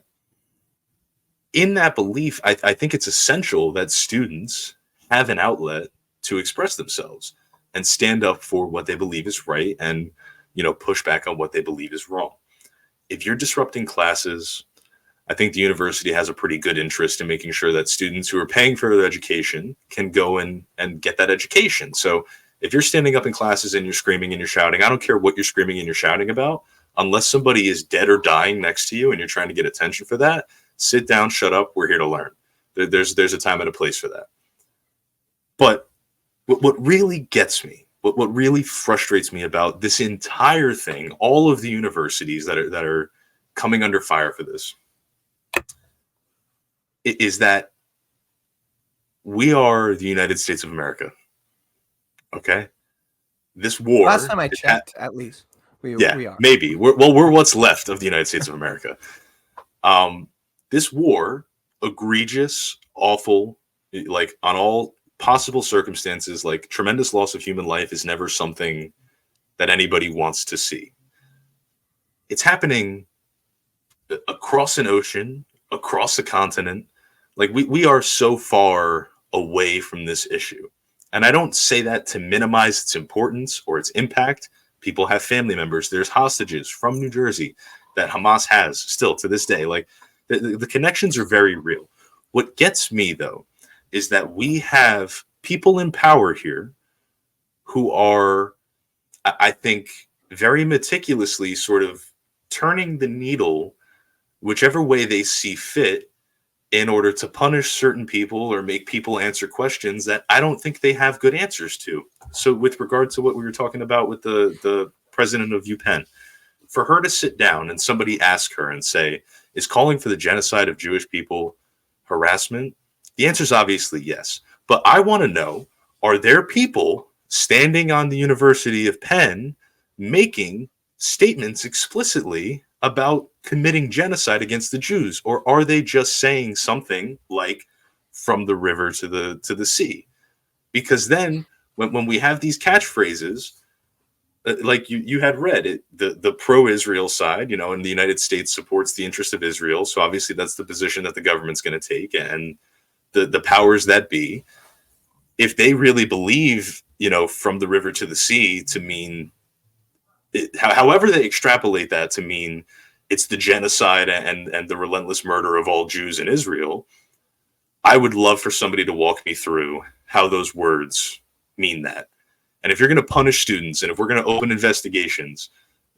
Speaker 2: In that belief, I think it's essential that students have an outlet to express themselves and stand up for what they believe is right and, push back on what they believe is wrong. If you're disrupting classes, I think the university has a pretty good interest in making sure that students who are paying for their education can go and get that education. So if you're standing up in classes and you're screaming and you're shouting, I don't care what you're screaming and you're shouting about, unless somebody is dead or dying next to you and you're trying to get attention for that, sit down, shut up, we're here to learn. There's a time and a place for that. But what really gets me, what really frustrates me about this entire thing, all of the universities that are coming under fire for this, is that we are the United States of America. Okay? This war...
Speaker 1: Last time I checked, at least. We are.
Speaker 2: Maybe. We're what's left of the United States of America. This war, egregious, awful, like on all possible circumstances, like tremendous loss of human life is never something that anybody wants to see. It's happening across an ocean, across a continent. Like we are so far away from this issue. And I don't say that to minimize its importance or its impact. People have family members. There's hostages from New Jersey that Hamas has still to this day. Like the connections are very real. What gets me, though, is that we have people in power here who are, I think, very meticulously sort of turning the needle whichever way they see fit in order to punish certain people or make people answer questions that I don't think they have good answers to. So with regard to what we were talking about with the president of UPenn, for her to sit down and somebody ask her and say, is calling for the genocide of Jewish people harassment? The answer is obviously yes. But I want to know, are there people standing on the University of Penn making statements explicitly about committing genocide against the Jews, or are they just saying something like from the river to the sea? Because then when we have these catchphrases, like you had read it, the pro-Israel side, you know, and the United States supports the interest of Israel, so obviously that's the position that the government's going to take, and the powers that be, if they really believe, you know, from the river to the sea to mean however they extrapolate that to mean it's the genocide and the relentless murder of all Jews in Israel, I would love for somebody to walk me through how those words mean that. And if you're going to punish students, and if we're going to open investigations,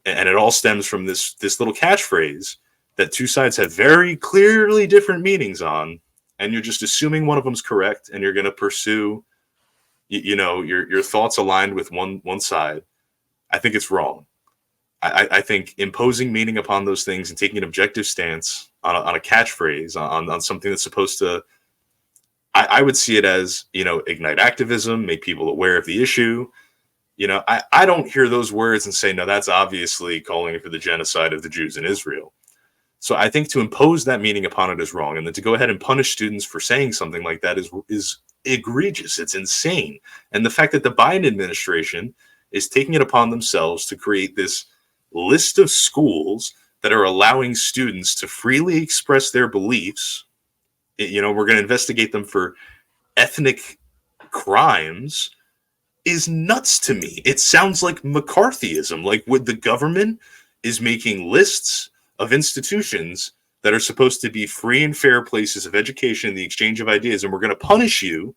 Speaker 2: and it all stems from this little catchphrase that two sides have very clearly different meanings on, and you're just assuming one of them's correct, and you're going to pursue, you know, your thoughts aligned with one side, I think it's wrong. I think imposing meaning upon those things and taking an objective stance on a catchphrase, on something that's supposed to, I would see it as, you know, ignite activism, make people aware of the issue. You know, I don't hear those words and say, no, that's obviously calling for the genocide of the Jews in Israel. So I think to impose that meaning upon it is wrong. And then to go ahead and punish students for saying something like that is egregious. It's insane. And the fact that the Biden administration is taking it upon themselves to create this list of schools that are allowing students to freely express their beliefs. You know, we're going to investigate them for ethnic crimes is nuts to me. It sounds like McCarthyism, like what the government is making lists of institutions that are supposed to be free and fair places of education and the exchange of ideas, and we're going to punish you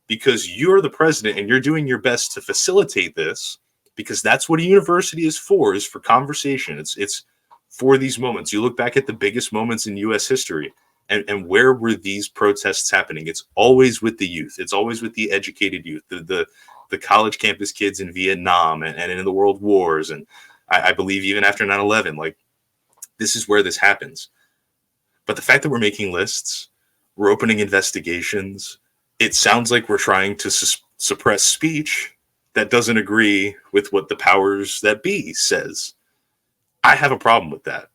Speaker 2: because you're the president and you're doing your best to facilitate this, because that's what a university is for conversation. It's for these moments. You look back at the biggest moments in U.S. history, and where were these protests happening? It's always with the youth. It's always with the educated youth, the college campus kids in Vietnam and in the world wars. And I believe even after 9/11, like, this is where this happens. But the fact that we're making lists, we're opening investigations, it sounds like we're trying to suppress speech that doesn't agree with what the powers that be says. I have a problem with that.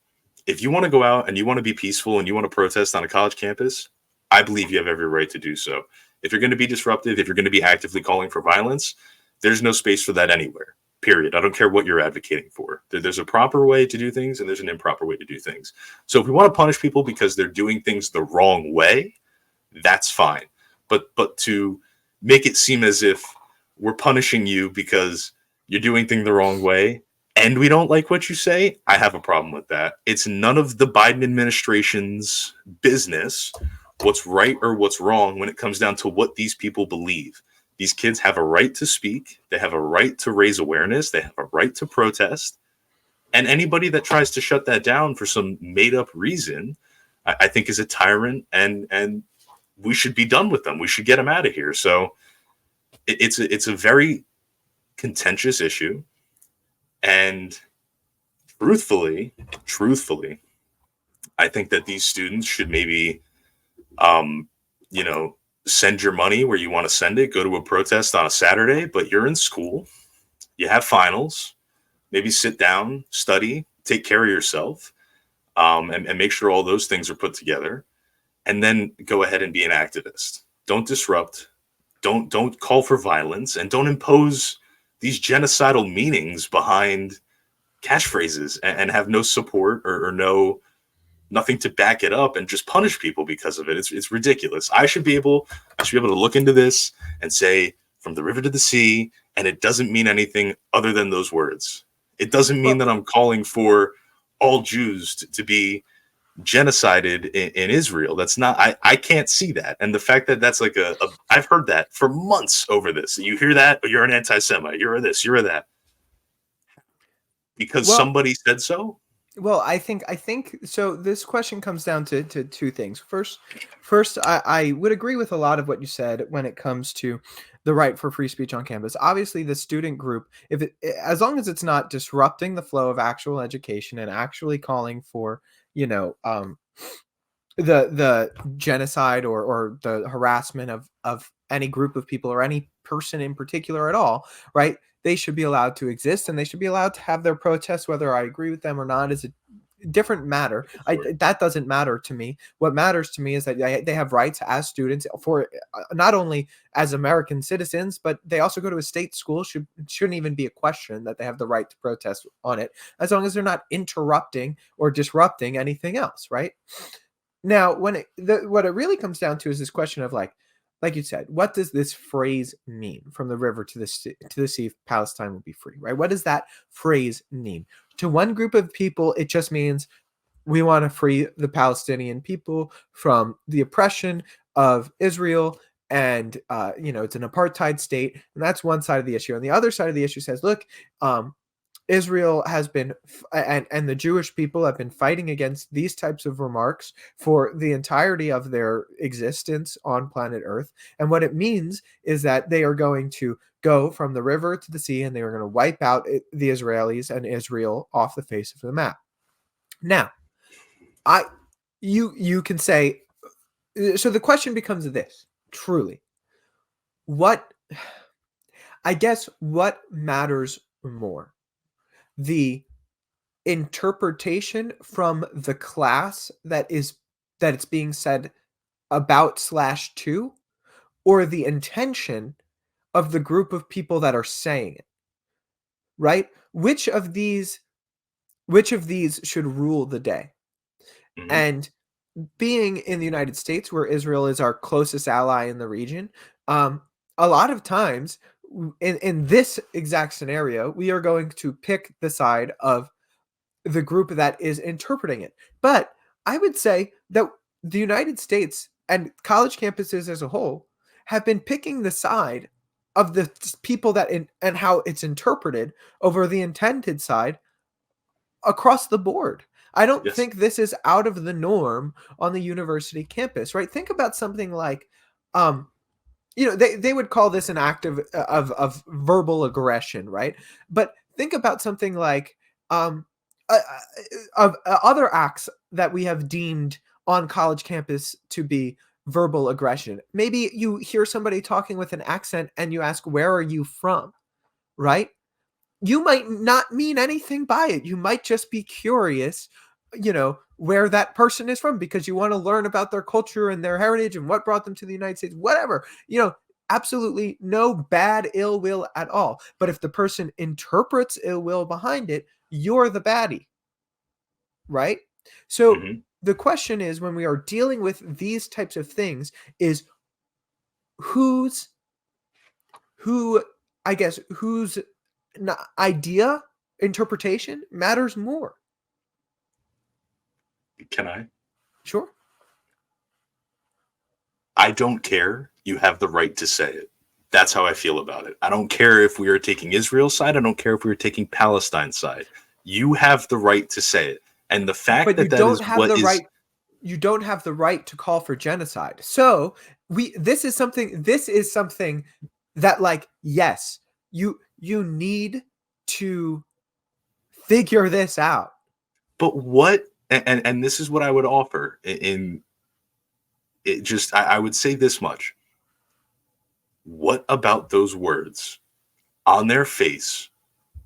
Speaker 2: If you want to go out and you want to be peaceful and you want to protest on a college campus, I believe you have every right to do so. If you're going to be disruptive, if you're going to be actively calling for violence, there's no space for that anywhere, period. I don't care what you're advocating for. There's a proper way to do things and there's an improper way to do things. So if we want to punish people because they're doing things the wrong way, that's fine. But to make it seem as if we're punishing you because you're doing things the wrong way and we don't like what you say, I have a problem with that. It's none of the Biden administration's business what's right or what's wrong when it comes down to what these people believe. These kids have a right to speak. They have a right to raise awareness. They have a right to protest. And anybody that tries to shut that down for some made-up reason, I think is a tyrant, and we should be done with them. We should get them out of here. So it's a very contentious issue. And truthfully, I think that these students should maybe, send your money where you want to send it, go to a protest on a Saturday, but you're in school, you have finals, maybe sit down, study, take care of yourself. and make sure all those things are put together, and then go ahead and be an activist. Don't disrupt. Don't call for violence, and don't impose these genocidal meanings behind catchphrases and have no support or nothing to back it up, and just punish people because of it. It's ridiculous. I should be able to look into this and say from the river to the sea, and it doesn't mean anything other than those words. It doesn't mean that I'm calling for all Jews to be genocided in Israel. That's not, I can't see that. And the fact that that's like I've heard that for months over this. You hear that, you're an anti-Semite, you're a this, you're a that. Because somebody said so?
Speaker 1: Well, I think so. This question comes down to two things. First, I would agree with a lot of what you said when it comes to the right for free speech on campus. Obviously, the student group, as long as it's not disrupting the flow of actual education and actually calling for, the genocide or the harassment of any group of people or any person in particular at all, right? They should be allowed to exist, and they should be allowed to have their protests. Whether I agree with them or not is a different matter. That doesn't matter to me. What matters to me is that they have rights as students, for not only as American citizens, but they also go to a state school. Shouldn't even be a question that they have the right to protest on it, as long as they're not interrupting or disrupting anything else, right? Now, what it really comes down to is this question of like you said, what does this phrase mean? From the river to the sea, Palestine will be free, right? What does that phrase mean? To one group of people, it just means we want to free the Palestinian people from the oppression of Israel, and it's an apartheid state, and that's one side of the issue. And the other side of the issue says, look, Israel has been, and the Jewish people have been fighting against these types of remarks for the entirety of their existence on planet Earth. And what it means is that they are going to go from the river to the sea, and they are going to wipe out the Israelis and Israel off the face of the map. Now, you can say, so the question becomes this, truly, what matters more? The interpretation from the class that it's being said about /to, or the intention of the group of people that are saying it, right? Which of these should rule the day? Mm-hmm. And being in the United States, where Israel is our closest ally in the region, a lot of times in this exact scenario, we are going to pick the side of the group that is interpreting it. But I would say that the United States and college campuses as a whole have been picking the side of the people that and how it's interpreted over the intended side across the board. I don't think this is out of the norm on the university campus, right? Think about something like, they would call this an act of verbal aggression, right? But think about something like of other acts that we have deemed on college campus to be verbal aggression. Maybe you hear somebody talking with an accent and you ask, "Where are you from?" Right? You might not mean anything by it. You might just be curious, where that person is from, because you want to learn about their culture and their heritage and what brought them to the United States, whatever, absolutely no bad ill will at all. But if the person interprets ill will behind it, you're the baddie, right? So the question is, when we are dealing with these types of things, is whose idea, interpretation matters more.
Speaker 2: Can I?
Speaker 1: Sure.
Speaker 2: I don't care. You have the right to say it. That's how I feel about it. I don't care if we are taking Israel's side. I don't care if we are taking Palestine's side. You have the right to say it. And the fact that
Speaker 1: you don't have the right to call for genocide. So this is something that, like, yes, you need to figure this out.
Speaker 2: But what, and this is what I would offer I would say this much. What about those words on their face,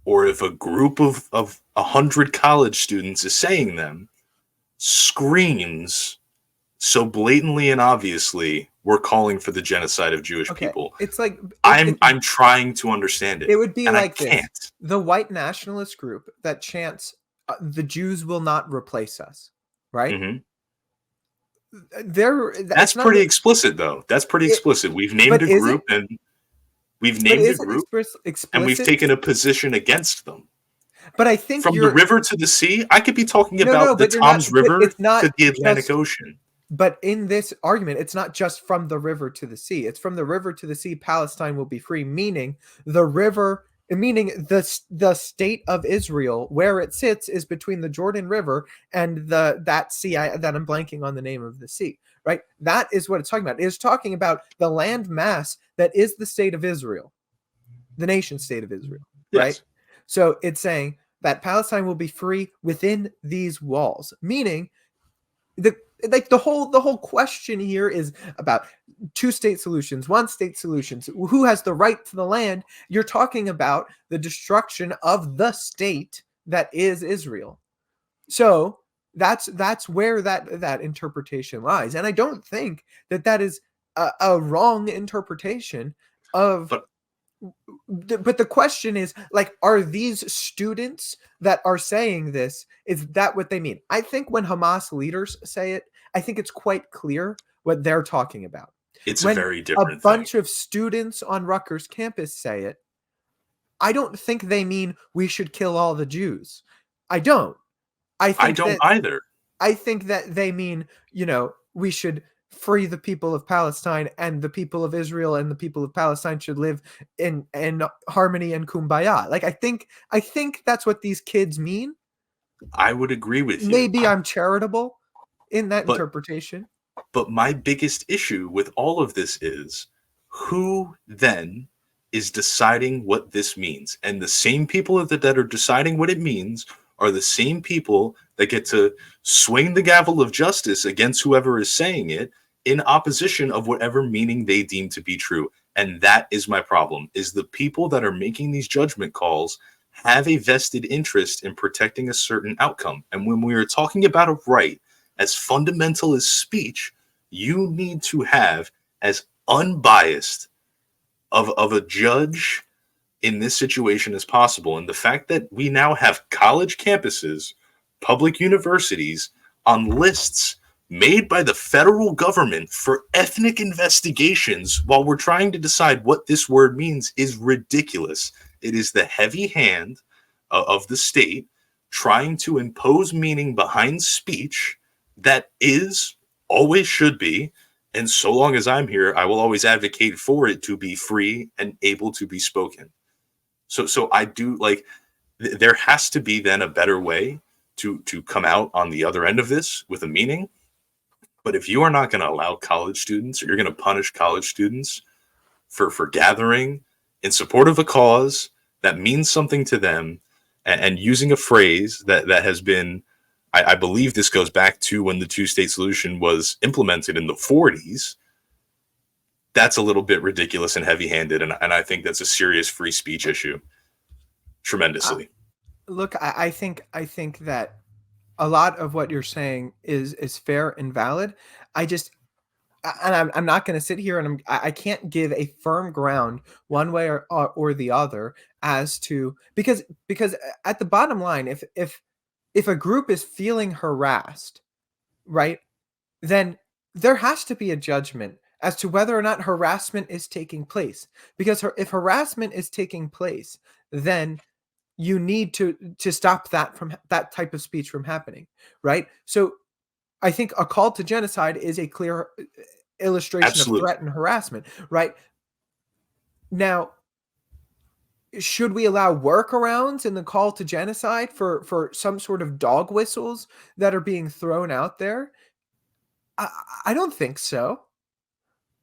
Speaker 2: or if a group of 100 college students is saying them, screams so blatantly and obviously we're calling for the genocide of Jewish people.
Speaker 1: It's like
Speaker 2: I'm trying to understand it.
Speaker 1: It would be
Speaker 2: and
Speaker 1: like
Speaker 2: I can't.
Speaker 1: this: the white nationalist group that chants, "The Jews will not replace us," right?
Speaker 2: Mm-hmm.
Speaker 1: That's
Speaker 2: pretty explicit, though. That's pretty explicit. We've named a group, and we've taken a position against them.
Speaker 1: But I think
Speaker 2: from the river to the sea, I could be talking about the Tom's River to the Atlantic Ocean.
Speaker 1: But in this argument, it's not just from the river to the sea. It's from the river to the sea, Palestine will be free, meaning the river, meaning the state of Israel, where it sits, is between the Jordan River and that sea that I'm blanking on the name of the sea, right? That is what it's talking about. It is talking about the land mass that is the state of Israel, the nation state of Israel,
Speaker 2: yes.
Speaker 1: right? So it's saying that Palestine will be free within these walls, meaning the whole question here is about two-state solutions, one-state solutions. Who has the right to the land? You're talking about the destruction of the state that is Israel. So that's where that interpretation lies, and I don't think that is a wrong interpretation of. But the question is, like, are these students that are saying this, is that what they mean? I think when Hamas leaders say it, I think it's quite clear what they're talking about.
Speaker 2: It's
Speaker 1: when
Speaker 2: a very different
Speaker 1: bunch of students on Rutgers campus say it, I don't think they mean we should kill all the Jews. I don't.
Speaker 2: I don't either.
Speaker 1: I think that they mean, we should free the people of Palestine, and the people of Israel and the people of Palestine should live in harmony and kumbaya. Like, I think that's what these kids mean.
Speaker 2: I would agree with you.
Speaker 1: Maybe I'm charitable in that interpretation.
Speaker 2: But my biggest issue with all of this is, who then is deciding what this means? And the same people that are deciding what it means are the same people that get to swing the gavel of justice against whoever is saying it in opposition of whatever meaning they deem to be true. And that is my problem, is the people that are making these judgment calls have a vested interest in protecting a certain outcome. And when we are talking about a right as fundamental as speech, you need to have as unbiased of a judge in this situation as possible. And the fact that we now have college campuses, public universities on lists made by the federal government for ethnic investigations while we're trying to decide what this word means is ridiculous. It is the heavy hand of the state trying to impose meaning behind speech that is, always should be, and so long as I'm here, I will always advocate for it to be free and able to be spoken. So I do, like, there has to be then a better way to come out on the other end of this with a meaning. But if you are not going to allow college students, or you're going to punish college students for gathering in support of a cause that means something to them, and using a phrase that has been, I believe this goes back to when the two-state solution was implemented in the 40s, that's a little bit ridiculous and heavy-handed, and I think that's a serious free speech issue, tremendously.
Speaker 1: Look, I think that a lot of what you're saying is fair and valid. I'm not going to sit here and I can't give a firm ground one way or the other as to, because at the bottom line, if a group is feeling harassed, right, then there has to be a judgment as to whether or not harassment is taking place. Because if harassment is taking place, then you need to stop that type of speech from happening, right? So I think a call to genocide is a clear illustration
Speaker 2: Absolutely.
Speaker 1: of threat and harassment, right? Now, should we allow workarounds in the call to genocide for some sort of dog whistles that are being thrown out there? I don't think so,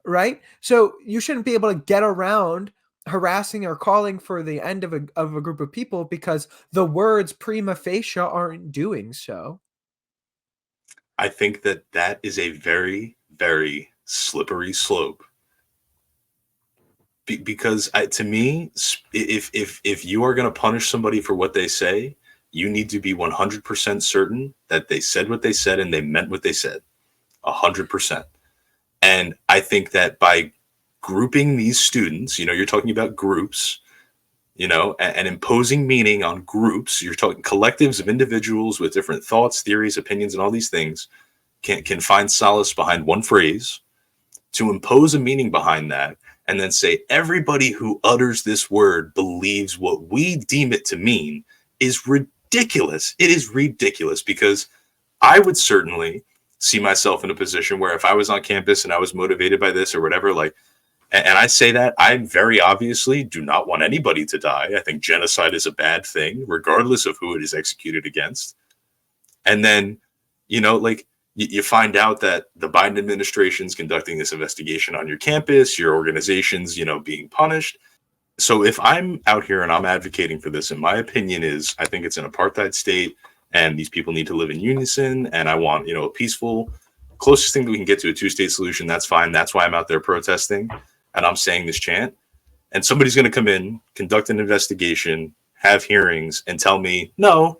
Speaker 1: right? So you shouldn't be able to get around harassing or calling for the end of a group of people because the words prima facie aren't doing so.
Speaker 2: I think that is a very, very slippery slope. Because to me, if you are going to punish somebody for what they say, you need to be 100% certain that they said what they said and they meant what they said. 100%. And I think that by grouping these students, you're talking about groups, and imposing meaning on groups, you're talking collectives of individuals with different thoughts, theories, opinions, and all these things can find solace behind one phrase, to impose a meaning behind that, and then say everybody who utters this word believes what we deem it to mean is ridiculous. It is ridiculous, because I would certainly see myself in a position where if I was on campus and I was motivated by this or whatever, and I say that I very obviously do not want anybody to die. I think genocide is a bad thing, regardless of who it is executed against. And then, you find out that the Biden administration is conducting this investigation on your campus, your organization's, being punished. So if I'm out here and I'm advocating for this, and my opinion is, I think it's an apartheid state and these people need to live in unison. And I want, a peaceful, closest thing that we can get to a 2-state solution. That's fine. That's why I'm out there protesting. And I'm saying this chant. And somebody's going to come in, conduct an investigation, have hearings, and tell me, no,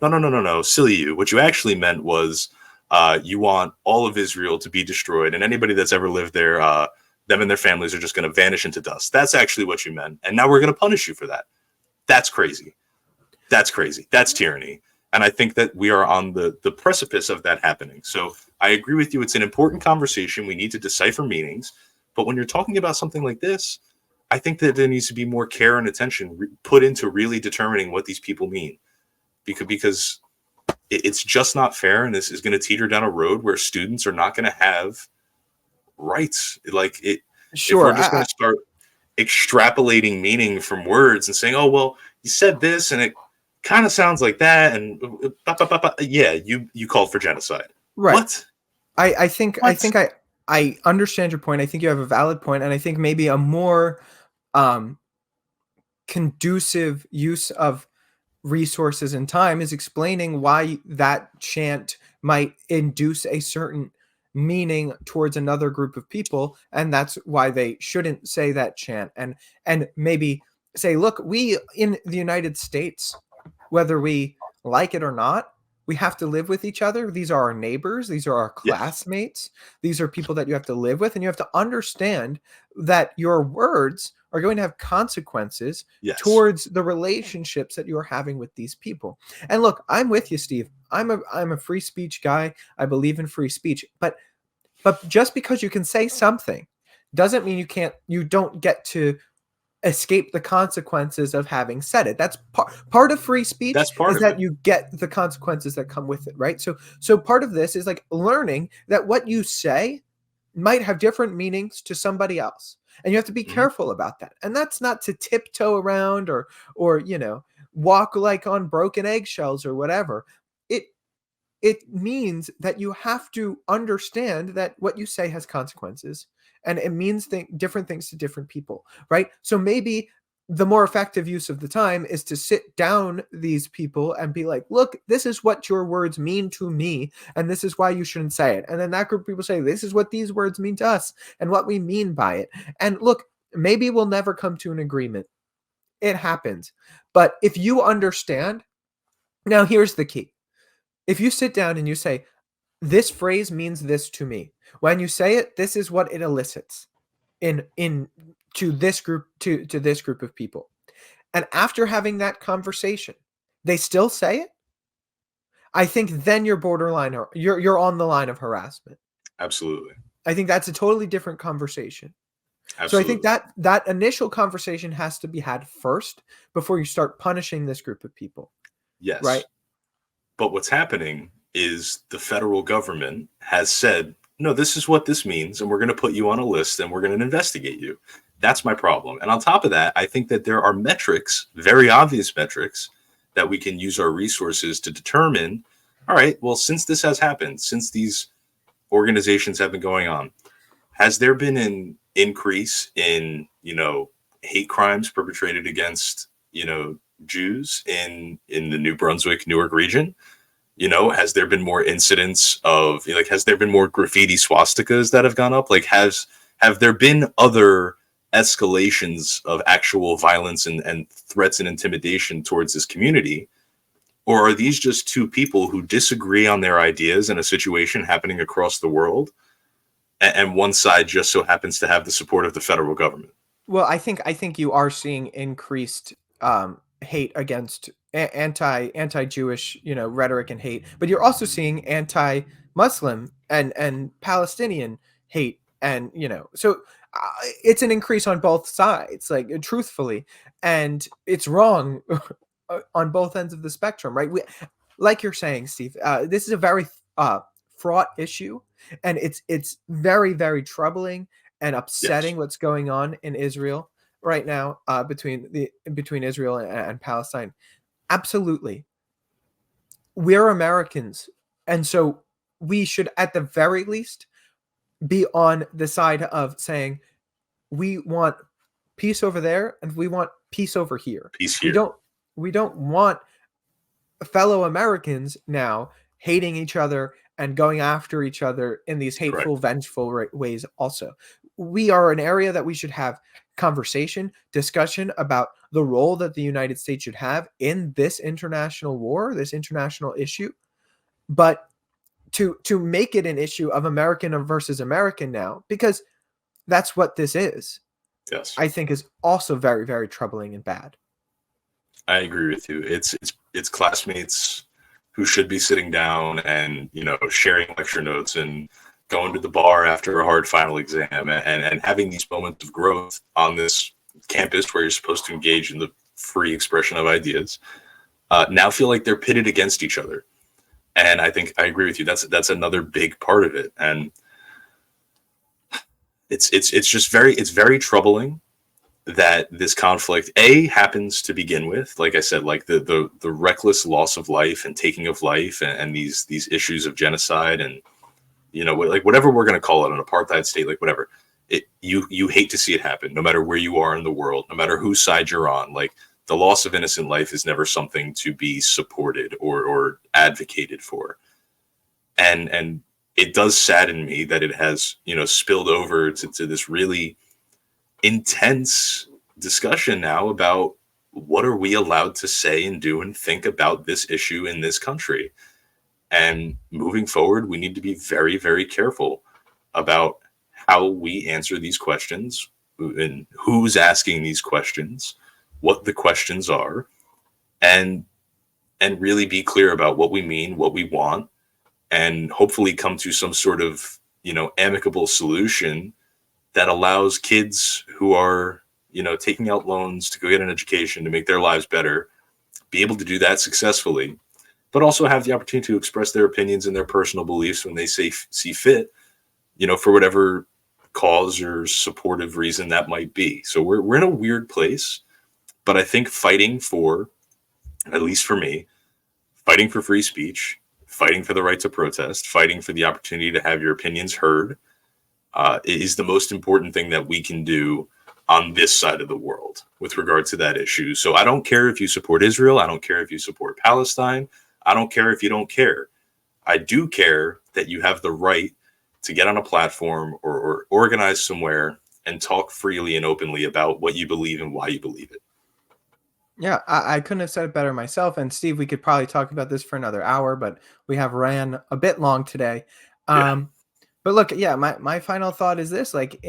Speaker 2: silly you. What you actually meant was, you want all of Israel to be destroyed, and anybody that's ever lived there, them and their families are just going to vanish into dust. That's actually what you meant. And now we're going to punish you for that. That's crazy. That's crazy. That's tyranny. And I think that we are on the precipice of that happening. So I agree with you. It's an important conversation. We need to decipher meanings. But when you're talking about something like this, I think that there needs to be more care and attention put into really determining what these people mean. Because it's just not fair, and this is going to teeter down a road where students are not going to have rights. If we're just going to start extrapolating meaning from words and saying, "Oh, well, you said this, and it kind of sounds like that," and yeah, you called for genocide,
Speaker 1: right?
Speaker 2: What?
Speaker 1: I understand your point. I think you have a valid point, and I think maybe a more conducive use of resources and time is explaining why that chant might induce a certain meaning towards another group of people, and that's why they shouldn't say that chant, and maybe say, look, we in the United States, whether we like it or not, we have to live with each other. These are our neighbors, these are our classmates, these are people that you have to live with, and you have to understand that your words are going to have consequences towards the relationships that you are having with these people. And look, I'm with you, Steve. I'm a free speech guy. I believe in free speech, but just because you can say something doesn't mean you don't get to escape the consequences of having said it. That's part of free speech.
Speaker 2: That's part
Speaker 1: is that you get the consequences that come with it, right? So part of this is like learning that what you say might have different meanings to somebody else. And you have to be careful about that. And that's not to tiptoe around or walk like on broken eggshells or whatever. It means that you have to understand that what you say has consequences, and it means different things to different people, right? So maybe the more effective use of the time is to sit down these people and be like, look, this is what your words mean to me, and this is why you shouldn't say it. And then that group of people say, this is what these words mean to us and what we mean by it. And look, maybe we'll never come to an agreement. It happens. But if you understand, now here's the key. If you sit down and you say, this phrase means this to me, when you say it, this is what it elicits to this group of people. And after having that conversation, they still say it, I think then you're borderline, or you're on the line of harassment.
Speaker 2: Absolutely.
Speaker 1: I think that's a totally different conversation. Absolutely. So I think that initial conversation has to be had first before you start punishing this group of people.
Speaker 2: Yes.
Speaker 1: Right.
Speaker 2: But what's happening is the federal government has said, no, this is what this means, and we're going to put you on a list, and we're going to investigate you. That's my problem. And on top of that, I think that there are metrics, very obvious metrics, that we can use our resources to determine, all right, well, since this has happened, since these organizations have been going on, has there been an increase in, hate crimes perpetrated against, Jews in the New Brunswick, Newark region? Has there been more incidents of has there been more graffiti swastikas that have gone up? Have there been other escalations of actual violence and threats and intimidation towards this community? Or are these just two people who disagree on their ideas in a situation happening across the world, and one side just so happens to have the support of the federal government?
Speaker 1: Well, I think you are seeing increased hate against anti-Jewish, rhetoric and hate, but you're also seeing anti-Muslim and Palestinian hate, and so it's an increase on both sides, like truthfully, and it's wrong on both ends of the spectrum, right? Like you're saying, Steve, this is a very fraught issue, and it's very, very troubling and
Speaker 2: Yes.
Speaker 1: upsetting what's going on in Israel right now, between Israel and Palestine. Absolutely, we're Americans, and so we should, at the very least, be on the side of saying we want peace over there and we want peace over here.
Speaker 2: Peace
Speaker 1: We
Speaker 2: here.
Speaker 1: don't we don't want fellow Americans now hating each other and going after each other in these
Speaker 2: Correct.
Speaker 1: hateful, vengeful ways also. We are an area that we should have conversation, discussion about the role that the United States should have in this international war, this international issue. But to make it an issue of American versus American now, because that's what this is,
Speaker 2: Yes.
Speaker 1: I think is also very, very troubling and bad.
Speaker 2: I agree with you. It's classmates who should be sitting down and sharing lecture notes and going to the bar after a hard final exam, and having these moments of growth on this campus where you're supposed to engage in the free expression of ideas. Now feel like they're pitted against each other, and I think I agree with you. That's another big part of it, and it's just very troubling that this conflict happens to begin with. Like I said, like the reckless loss of life and taking of life, and these issues of genocide, and like whatever we're going to call it, an apartheid state, like whatever, you hate to see it happen, no matter where you are in the world, no matter whose side you're on. Like, the loss of innocent life is never something to be supported or advocated for, and it does sadden me that it has spilled over to this really intense discussion now about what are we allowed to say and do and think about this issue in this country. And moving forward, we need to be very, very careful about how we answer these questions, and who's asking these questions, what the questions are, and really be clear about what we mean, what we want, and hopefully come to some sort of amicable solution that allows kids who are taking out loans to go get an education to make their lives better be able to do that successfully, but also have the opportunity to express their opinions and their personal beliefs when they see fit, for whatever cause or supportive reason that might be. So we're in a weird place, but I think fighting for, at least for me, fighting for free speech, fighting for the right to protest, fighting for the opportunity to have your opinions heard, is the most important thing that we can do on this side of the world with regard to that issue. So I don't care if you support Israel. I don't care if you support Palestine. I don't care if you don't care. I do care that you have the right to get on a platform or organize somewhere and talk freely and openly about what you believe and why you believe it.
Speaker 1: Yeah, I couldn't have said it better myself. And Steve, we could probably talk about this for another hour, but we have ran a bit long today.
Speaker 2: Yeah.
Speaker 1: But look, yeah, my final thought is this: like,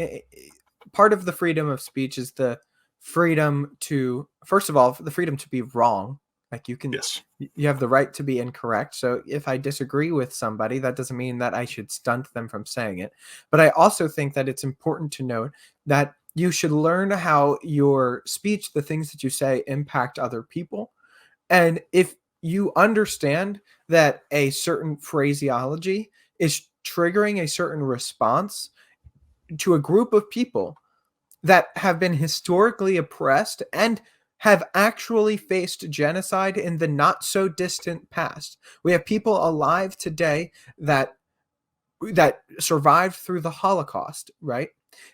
Speaker 1: part of the freedom of speech is the freedom to, first of all, the freedom to be wrong. Like,
Speaker 2: Yes.
Speaker 1: you have the right to be incorrect. So if I disagree with somebody, that doesn't mean that I should stunt them from saying it. But I also think that it's important to note that you should learn how your speech, the things that you say, impact other people. And if you understand that a certain phraseology is triggering a certain response to a group of people that have been historically oppressed and have actually faced genocide in the not so distant past. We have people alive today that survived through the Holocaust, right?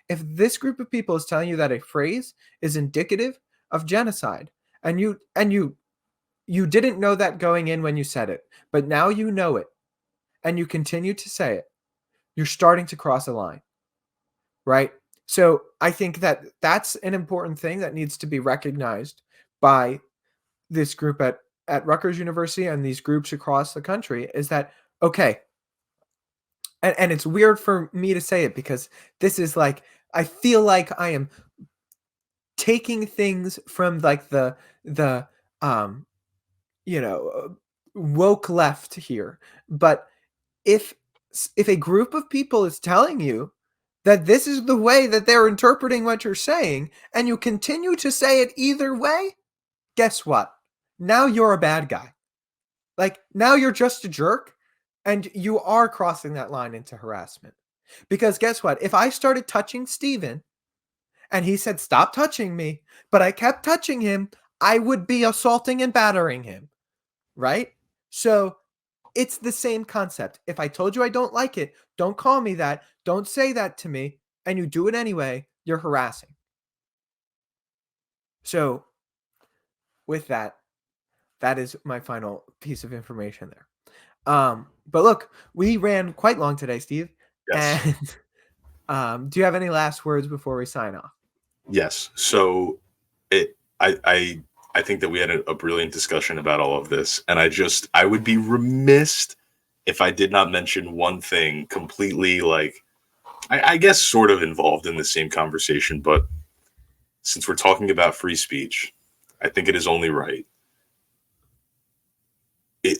Speaker 1: If this group of people is telling you that a phrase is indicative of genocide, and you didn't know that going in when you said it, but now you know it and you continue to say it, you're starting to cross a line, right? So I think that that's an important thing that needs to be recognized by this group at Rutgers University and these groups across the country is that, okay, and it's weird for me to say it because this is like, I feel like I am taking things from like the um woke left here. But if if a group of people is telling you that this is the way that they're interpreting what you're saying, and you continue to say it either way, guess what? Now you're a bad guy. Like, now you're just a jerk, and you are crossing that line into harassment. Because guess what? If I started touching Steven and he said, "Stop touching me," but I kept touching him, I would be assaulting and battering him, right? So it's the same concept. If I told you I don't like it, don't call me that, don't say that to me, and you do it anyway, you're harassing. So with that, that is my final piece of information there. But look, we ran quite long today, Steve.
Speaker 2: Yes.
Speaker 1: And do you have any last words before we sign off?
Speaker 2: Yes. So I think that we had a brilliant discussion about all of this, and I would be remiss if I did not mention one thing completely, like, I guess sort of involved in the same conversation, but since we're talking about free speech, I think it is only right.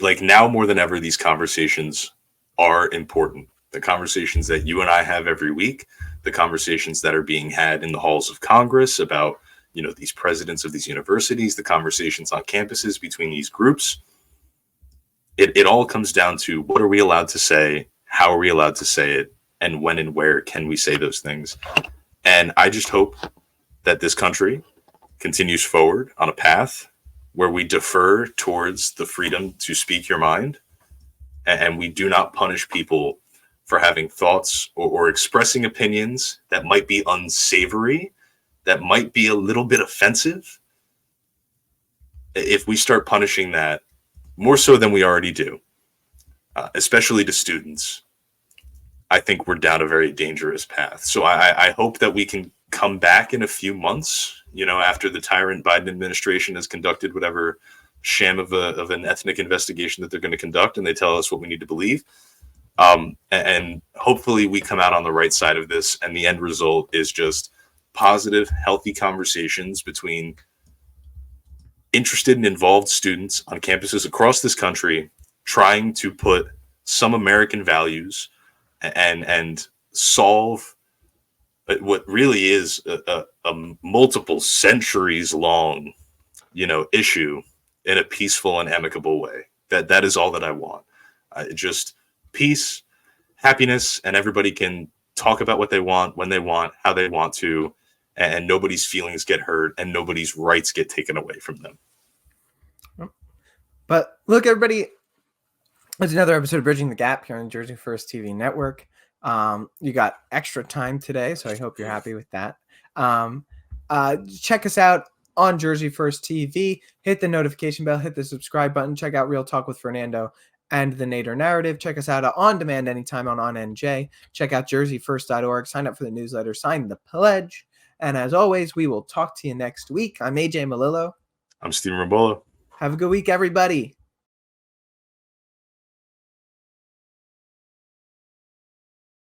Speaker 2: Like, now more than ever, these conversations are important. The conversations that you and I have every week, the conversations that are being had in the halls of Congress about, these presidents of these universities, the conversations on campuses between these groups. It all comes down to, what are we allowed to say? How are we allowed to say it? And when and where can we say those things? And I just hope that this country continues forward on a path where we defer towards the freedom to speak your mind, and we do not punish people for having thoughts or expressing opinions that might be unsavory, that might be a little bit offensive. If we start punishing that more so than we already do, especially to students, I think we're down a very dangerous path. So I hope that we can come back in a few months, after the tyrant Biden administration has conducted whatever sham of an ethnic investigation that they're going to conduct, and they tell us what we need to believe. And hopefully we come out on the right side of this, and the end result is just positive, healthy conversations between interested and involved students on campuses across this country, trying to put some American values and solve what really is a multiple centuries long, issue in a peaceful and amicable way. That is all that I want. Just peace, happiness, and everybody can talk about what they want, when they want, how they want to, and nobody's feelings get hurt and nobody's rights get taken away from them.
Speaker 1: But look, everybody, it's another episode of Bridging the Gap here on Jersey First TV Network. You got extra time today, so I hope you're happy with that. Check us out on Jersey First TV. Hit the notification bell, hit the subscribe button. Check out Real Talk with Fernando and the Nader Narrative. Check us out on demand anytime on NJ. Check out jerseyfirst.org. Sign up for the newsletter. Sign the pledge. And as always, we will talk to you next week. I'm AJ Malillo.
Speaker 2: I'm Steven Rabola.
Speaker 1: Have a good week, everybody.